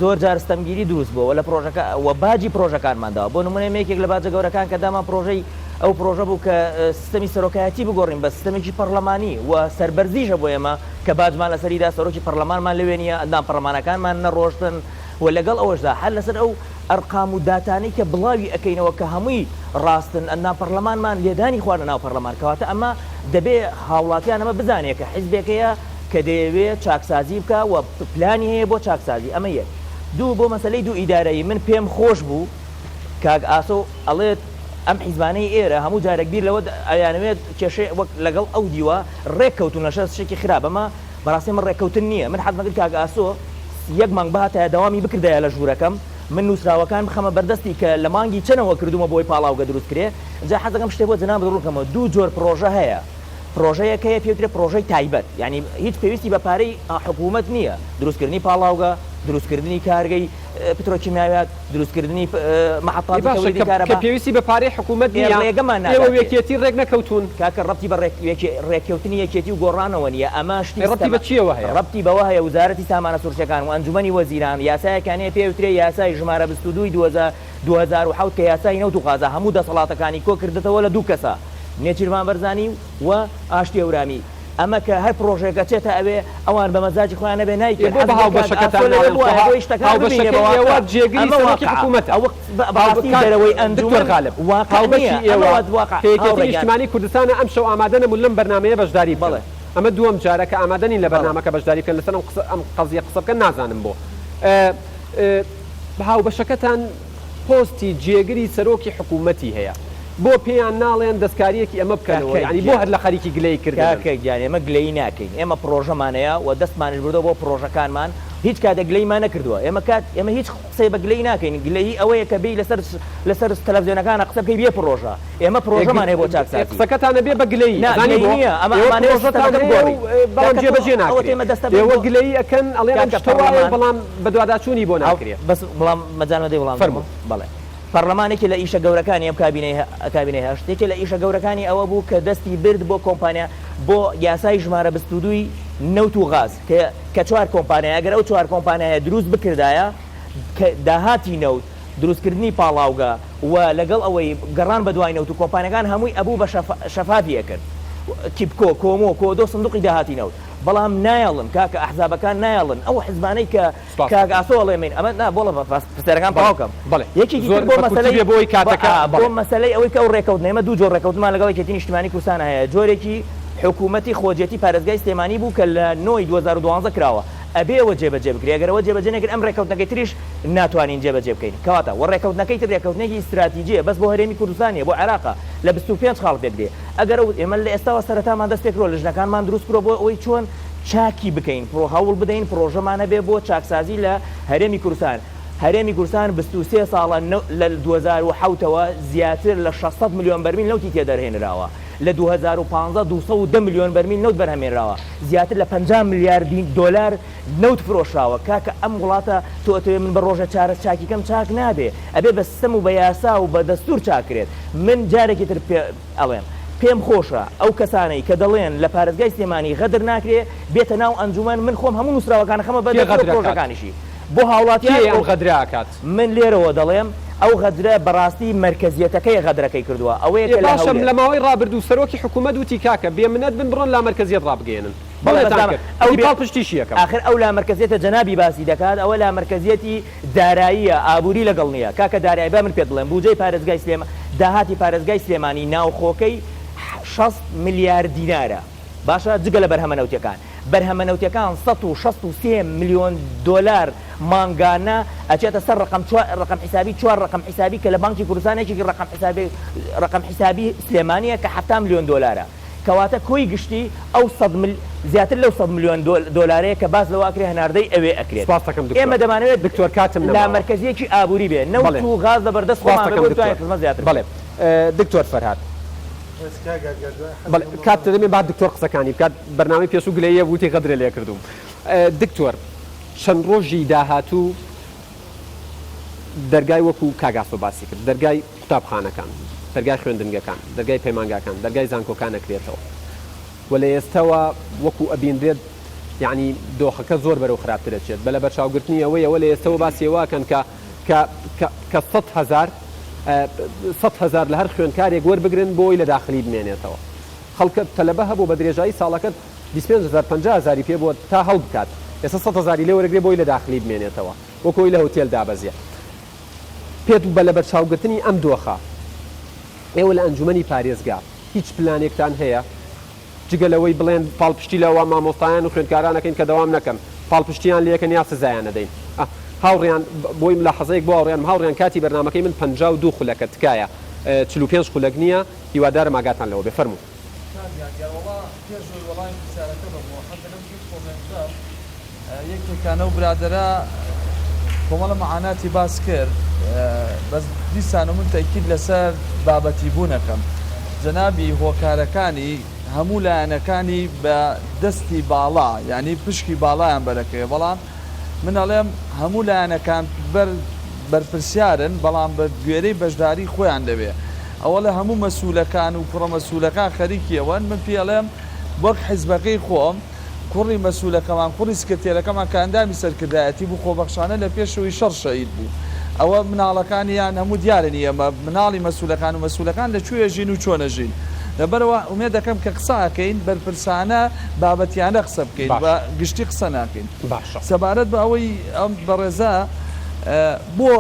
زۆر جارستەمگیری دروست بووە لە پرۆژەکە و باجی پرۆژەکانمانداوە بۆ نمونە یەکێک لە باجە گەورەکان کە دامان پرۆژەی ئەو پرۆژە بوو کە سیستەمی سەرۆکایەتی بگۆڕین بە سیستەمێکی پەرلەمانی و سەربەرزیشە بۆ ئێمە کە باجمان لەسەریدا سەرۆکی پەرلەمانمان لەوێ نیە ئەندام پەرلەمانەکانمان نەڕۆشتن و لەگەڵ ئەوەشدا هەر لەسەر ئەو ئەرقام و داتانەی کە بڵاوی ئەەکەینەوە کە هەمووی ڕاستن ئەندام پەرلەمانمان لێدانی خواردە ناو پەرلەمان کەواتە ئەمە دەبێ هاوڵاتیان ئەمە بزانێت کە حیزبێکەیە کە دەیەوێت چاکسازی بکە و پلانی هەیە بۆ چاکسازی ئەمە یەک دوو بۆ مەسەلەی دوو ئیدارەیی من پێم خۆش بوو کاک ئاسۆ ئەڵێت ئەم حیزبانەی ئێرە هەموو جارێک بیر لەوە ئەیانوێت کێشەی وەک لەگەڵ ئەو دیوە ڕێککەوتون لەشە شتێکی خراپ ئەمە بەڕاستی من ڕێککەوتن نییە من حەزمەکرد کاک ئاسۆ یەک مانگ بهاتە داوامی بکردایە لە ژوورەکەم من نووسراوەکان بخەمە بەردەستی کە لە مانگی چەنەوە کردومە بۆی پاڵاوگە دروست کرێ جا حەزەکەم شتێک بۆ جەناب دڕووکەمەوە دوو جۆر پرۆژە هەیە پرۆژەیەک هەیە پێوترێت پرۆژەی تایبەت یعنی هیچ پێویستی بە پارەی حکوومەت نییە دروستکردنی پاڵاوگە دروستکردنی کارگەی پترۆکیمیاویات دروستکردنی مەحەطاتی کە پێویستی بە پارەی حکوومەت ڕێگەمان یەکێتی ڕێک نەکەوتون کاکە ڕەتی بە ڕێککەوتنی یەکێتی و گۆڕانەوە نیە ئەمە شتی ڕەتی بە چیەوە هەیە ڕەتی بەوە هەیە وزارەتی سامانە سوورچەکان و ئەنجومەنی وەزیران یاسایەکانەیە پێوترێ یاسای ژمارە 22/2007 کە یاسای نەوت و قازا هەموو دەسەڵاتەکانی کۆ کردێتەوە لە دوو کەسە نێچیروان بەرزانی و ئاشتی ئەورامی ئەمە کە هەر پرۆژێکە چێتە ئەوێ ئەوان بە مەزاجی خۆیان نەبێ نایکرێت جێگەری ئەنجومەن غالب نیشتیمانی کوردستانە ئەم شەو ئامادە نەبوون لەم بەرنامەیە بەشداری بڵێ ئەمە دووەم جارەکە ئامادەنین لە بەرنامەکە بەشداری بکەن لەسەر ئەم قەزیە قسە بکەن نازانم بۆ هاوبەشەکەتان پۆستی جێگری سەرۆکی حکوومەتی هەیە بۆ پێیان ناڵێن دەستکاریەکی ئەمە بکەنەوە ینی بۆ هەر لە خەریکی گلەی کردیان ئێمە گلەی ناکەین ئێمە پرۆژەمانەیە و دەستمانش بردەوە بۆ پرۆژەکانمان هیچ کاتێک گلەیمان نەکردووە ئێمە هیچ قسەی بە گلەی ناکەین گلەیی ئەوەیە کە بێ لەسەر تەلەڤیزیۆنەکانە قسە بکەی بێ پڕۆژە ئێمە پرۆژەمان هەیە بۆ چاکساتی قسەکەتانە بێ بە گلەی نییە بەڵام جێبەجێ ناکرێت ئێوە گلەی ئەکەن ئەڵێن شتەوایە بەڵام بە دوواداچوونی بۆ ناکرێت بەس بەڵام مەجانەدەی وەڵام فەرموو بەڵێ پەرلەمانێکی لە ئیشە گەورەکانی ئەم کابینەی هەشتێکی لە ئیشە گەورەکانی ئەوە بوو کە دەستی برد بۆ کۆمپانیا بۆ یاسای ژمارە 22 نەوت و غاز کە 4 کۆمپانیا ئەگەر ئەو 4 کۆمپانیایە دروست بکردایە کە داهاتی نەوت دروستکردنی پاڵاوگە و لەگەڵ ئەوەی گەڕان بە دوای نەوت و کۆمپانیەکان هەمووی ئەبوو بە شەفافیە کرد کیپکۆ کۆمۆ کۆدۆ سندوقی داهاتی نەوت بەڵام نایڵن کاکە ئەحزابەکان نایڵن ئەو حزبانەی کە کاگاسۆڵێمین ئەمە نابڵە پرسیارەکان پاوکەم یەکی بۆ مەسەلەی بۆی کاتەکە بۆ مەسەلەی ئەوەی کە ئەو ڕێکەوتنێمە دوو جۆر ڕێکەوتمان لەگەڵ یەکێتی نیشتیمانی کوردستان هەیە جۆرێکی حکوومەتی خۆجێتی پارێزگای سلێمانی بوو کە لە 9 2012 کراوە ئەبێەوە جێبەجێ بکرێ ئەگەرەوە جێبەجێ نەکرد ئەم ڕێکەوتنەکەی تریش ناتوانین جێبەجێ بکەین کەواتە وە ڕێکەوتنەکەی تر ڕێکەوتنێکی استراتیجیە بەس بۆ هەرێمی کوردستانیە بۆ عێراقا لە 25 خاڵ پێ بدێ ئەگەر ئێمە لە ئێستاوە سەرەتامان دەست پێکرۆ لە ژنەکانمان دروست کرۆ بۆ ئەوەی چۆن چاکی بکەین پرۆ هەوڵ بدەین پرۆژەمانە بێ بۆ چاکسازی لە هەرێمی کوردستان هەرێمی کوردستان 23 ساڵە لە 2007ەوە زیاتر لە 600 میلیۆن بەرمیل نەوتی تێدەرهێنراوە لە 2015 210 میلیۆن بەرمیل نەوت بەرهەمێنراوە زیاتر لە 50 میلیاردی دلار نەوت فرۆشراوە کاکە ئەم وڵاتە تۆ من بە ڕۆژە چارە چاکیکەم چاک نابێ ئەبێ بە سیستەم و بە یاسا و بە دەستور چاکرێت من جارێکی تر ئەڵێم پێم خۆشە ئەو کەسانەی کە دەڵێن لە پارێزگای سلێمانی غەدر ناکرێ بێتە ناو ئەنجومەن من خۆم هەموو نووسراوەکانە خەمە بە پرۆژەکانیشی بۆ هاوڵاتیان ئەو غەدراکات من لێرەوە دەڵێم ئەو غەدرە بەڕاستی مرکزیەتەکەی غەدرەکەی کردووە ئەوەیە کە باشم لە ماوەی ڕابردوو سەرۆکی حکوومەت وتی کاکە بێمنەت بن بڕۆن لا مرکزیەت ڕابگەێنن ئەو پاڵ پشتیشیەکەم آخر ئەو لا مرکزیەتە جەنابی باسی دەکات ئەوە لا مرکزیەتی داراییە ئابووری لەگەڵ نییە کاکە دارایی با من پێ دڵێم بودجەی پارێزگای سلێمانی داهاتی پارێزگای سلێمانی ناوخۆکەی 60 میلیارد دینارە باشە جگە لە بەرهەمەنەوتیەکان بەرهەمەنەوتیەکان 163 میلیۆن دلار مانگانە ئەچێتە سەر ڕقم حسابی 4 ڕقم حسابی کە لە بانکی کوردستانێکی ڕقم حسابی سلێمانیە کە 7 میلیۆن دلارە کەواتە کۆی گشتی ئەو زیاتر لەو 100 میلیۆن دلارەیە کە باز لەواکرێ هەناردەی ئەوێ ئەکرێت ئێمە دەمانوێت دکتۆر کاتم لا مرکزیەکی ئابووری بێ نەوت و غاز لەبەردەست خۆمان زیاتر بەڵێ دکتۆر فەرهاد کات دەمێ بعد دکتۆر قسەکانی بکات بەرنامەی پێش و گلەیە وتی غەدرە لێ کردوم دکتۆر چەند ڕۆژی داهاتوو دەرگای وەکو کاگاسۆ باسی کرد دەرگای قوتابخانەکان دەرگای خوێندنگەکان دەرگای پەیمانگاکان دەرگای زانکۆکان نەکرێتەوە و لە ئێستاوە وەکو ئەبینرێت یعنی دۆخەکە زۆر بەرەو خراپتر دەچێت بە لە بەرچاوگرتنی ئەوەیەوە لە ئێستاوە باسیێواکەن کە 100,000 لە هەر خوێنکارێک وەربگرن بۆی لە داخلی بمێنێتەوە خەڵکە تەلەبە هەبوو بە درێژایی ساڵەکەت 25,000 پێ بۆ تا هەڵ بکات ئێستا 100,000 لێ وەرەگرێ بۆی لە داخلی بمێنێتەوە وەکۆی لە هۆتێل دابەزیە پێت بە لە بەرچاوگرتنی ئەم دۆخە ئێوە لە ئەنجومەنی پارێزگا هیچ پلانێکتان هەیە جگەلەوەی بڵێن پاڵپشتی لەوە مامۆستایان و خوێندکارانەکەین کە دەوام نەکەن پاڵپشتیان لێکەن یا سزایان نەدەین هاوڕیان بۆی لە حەزەیەک بۆ هاوڕیان هاوڕیان کاتی بەرنامەکەی من 52 خولەکە تکایە 45 خولەک نییە هیوادارم ئاگاتان لەوە بفەرموو یەکێکانە و برادرە کۆمەڵە مەعاناتی باس کرد بەس دیسان من تەکید لەسەر بابەتی بوونەکەم جەنابی هۆکارەکانی هەموو لایەنەکانی بە دەستی باڵا یعنی پشکی باڵایان بەرەکەوێ بەڵام من ئەڵێم هەموو لایەنەکان بەرپرسیارن بەڵام بە گوێرەی بەشداری خۆیان دەبێ ئەوە لە هەموو مەسوولەکان و کوڕەمەسوولەکان خەریکیەوەن من پێڵێم وەک حیزبەکەی خۆم کوڕی مەسوولەکەمان کوڕی سکرتێرەکەمان کە ئەندامی سەرکردایەتی بوو خۆبەخشانە لە پێشەوەی شەڕ شەهید بوو ئەوە مناڵەکانیان هەموو دیارن ئێمە مناڵی مەسوولەکان و مەسوولەکان لەکوێ ژین و چۆنە ژین لەبەرەوە ئومێد دەکەم کە قساکەین بەرپرسانە بابەتیانە قسە بکەین بە گشتی قسە ناکەین سەبارەت بە ئەوەی ئەم بەڕێزە بۆ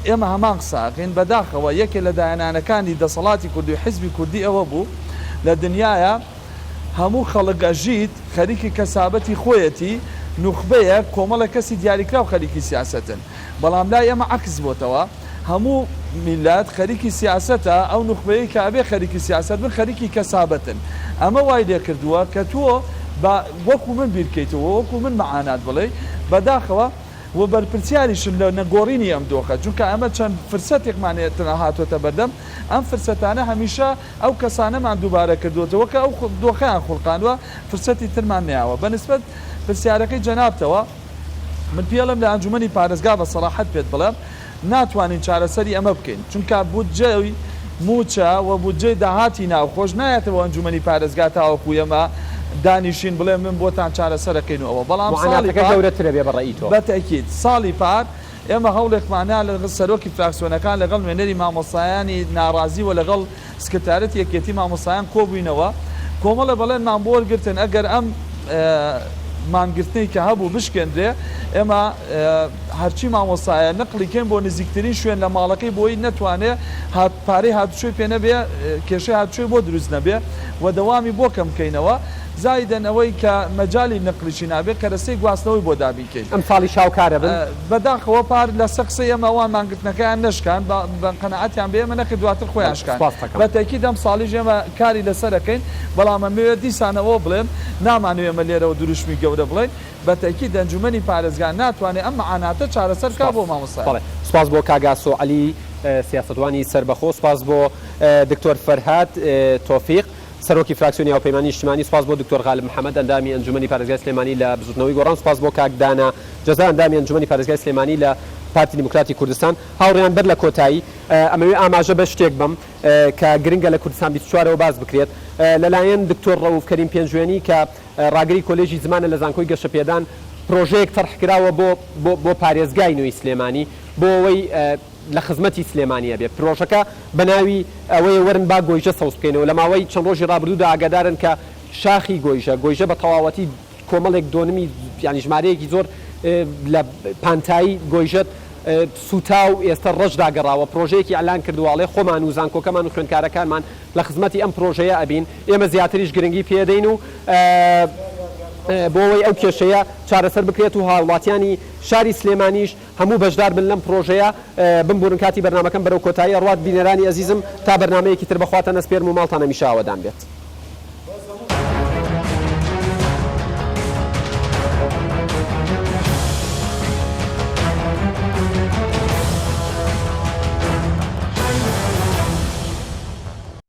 ئێمە هەمان قساکەین بەداخەوە یەکێک لە داهێنانەکانی دەسەڵاتی کوردی و حیزبی کوردی ئەوە بوو لە دنیاە هەموو خەڵک ئەژیت خەریکی کەسابەتی خۆیەتی نوخبەیە کۆمەڵە کەسی دیاریکراو خەریکی سیاسەتن بەڵام لای ئێمە عکس بۆتەوە هەموو میلات خەریکی سیاسەتە ئەو نوخبەیە کە ئەبێ خەریکی سیاست من خەریکی کەسابەتن ئەمە وای لێ کردووە کە تۆ وەکو من بیرکەیتەوە وەکو من مەعانات بڵێ بەداخەوە و بەرپرسیاریشن لە نەگۆڕینی ئەم دۆخە چونکە ئەمە چەند فرسەتێکمانێتە هاتوۆتە بەردەم ئەم فرسەتانە هەمیشە ئەو کەسانەمان دووبارە کردوتەوە کە ئەو دۆخەیان خوڵقانوە فرسەتی ترمان نیاوە بەنسبەت پرسیارەکەی جەنابتەوە من پێڵم لە ئەنجومەنی پارێزگا بە سەراحەت پێت بڵێم ناتوانین چارەسەری ئەمە بکەین چونکە بودجەی موچە و بودجەی داهاتی ناوخۆش نایەتەوە ئەنجومەنی پارێزگا تاوەکو ئێمە دانیشین بڵێ من بۆتان چارەسەرەکەینەوە بەڵام بەتەکیید ساڵی پار ئێمە هەوڵێکمانە لە سەرۆکی فراکسیۆنەکان لەگەڵ نوێنەری مامۆستایانی ناڕازی و لەگەڵ سکرتارەتی یەکێتی مامۆستایان کۆبووینەوە کۆمەڵە بەڵێنمان بۆ وەرگرتن ئەگەر ئەم مانگرتنی کە هەبوو بشکێنرێ ئێمە هەرچی مامۆستایە نقلیکەین بۆ نزیکترین شوێن لە ماڵەکەی بۆی نەتوانێت پارەی هاتوچۆی پێ نەبێ کێشەی هاتوچۆی بۆ دروست نەبێ و دەوامی بۆ کەم بکەینەوە زایدەن ئەوەی کە مەجای نقلیشی نابێت کەرەسەی گواستنەوەی بۆ دابیکەین ئەم ساڵی شاوکارە بن بەداخەوە پار لە سەقسە ئێمەوان مانگرتنەکەیان نشکان بە قەنەعەتیان بێ ئێمە نەکرد دواتر خۆیان شکان بەتەکی دەم ساڵیش ئێمە کاری لەسەرەکەین بەڵام ئەمەوێت دیسانەوە بڵێن نامانوێ ئێمە لێرەوە دروشمی گەورە بڵێن بەتەکی دەنجومەنی پارێزگا ناتوانێت ئەم مەعاناتە چارەسەر کا بۆ مامۆستا سپاس بۆ کاگاسۆ عەلی سیاسەتوانی سەربەخۆ سپاس بۆ دکتۆر فەرهاد تۆفیق سەرۆکی فراکسیۆنی هاوپەیمانی نیشتیمانی سپاس بۆ دکتۆر غالب محەممەد ئەندامی ئەنجومەنی پارێزگای سلێمانی لە بزوتنەوەی گۆڕان سپاس بۆ کاکدانا جەزا ئەندامی ئەنجومەنی پارێزگای سلێمانی لە پارتی دیموکراتی کوردستان هاوڕێیان بەر لە کۆتایی ئەمەوێ ئاماژە بە شتێک بم کە گرنگە لە کوردستان 24ەوە باز بکرێت لەلایەن دکتۆر ڕەوف کەریم پێنجوێنی کە ڕاگری کۆلێژی زمانە لە زانکۆی گەشەپێدان پرۆژەیەک تەرحکراوە بۆ پارێزگای نوێی سلێمانی بۆ ئەوەی لە خزمەتی سلێمانیە بێ پرۆژەکە بەناوی ئەوەی ورن با گۆیژە سەوز بکەینەوە لە ماوەی چەند ڕۆژی ڕابردوودا ئاگادارن کە شاخی گۆیژە بە تەواوەتی کۆمەڵێک دۆنمی یانی ژمارەیەکی زۆر لە پانتایی گۆیژەت سوتا و ئێستا ڕەشداگەڕاوە پرۆژەیەکی ئەلان کردوواڵێ خۆمان و زانکۆکەمان و خوێندکارەکانمان لە خزمەتی ئەم پرۆژەیە ئەبین ئێمە زیاتریش گرنگی پێدەین و بۆەوەی ئەو کێشەیە چارەسەر بکرێت و هاوڵاتیانی شاری سلێمانیش هەموو بەشدار بن لەم پرۆژەیە بمبورن کاتی بەرنامەکەم بەرەو کۆتایی ڕوات بینەرانی ئەزیزم تا بەرنامەیەکی تر بەخواتە نەسپێرم و ماڵتان هەمیشە ئاوەدان بێت.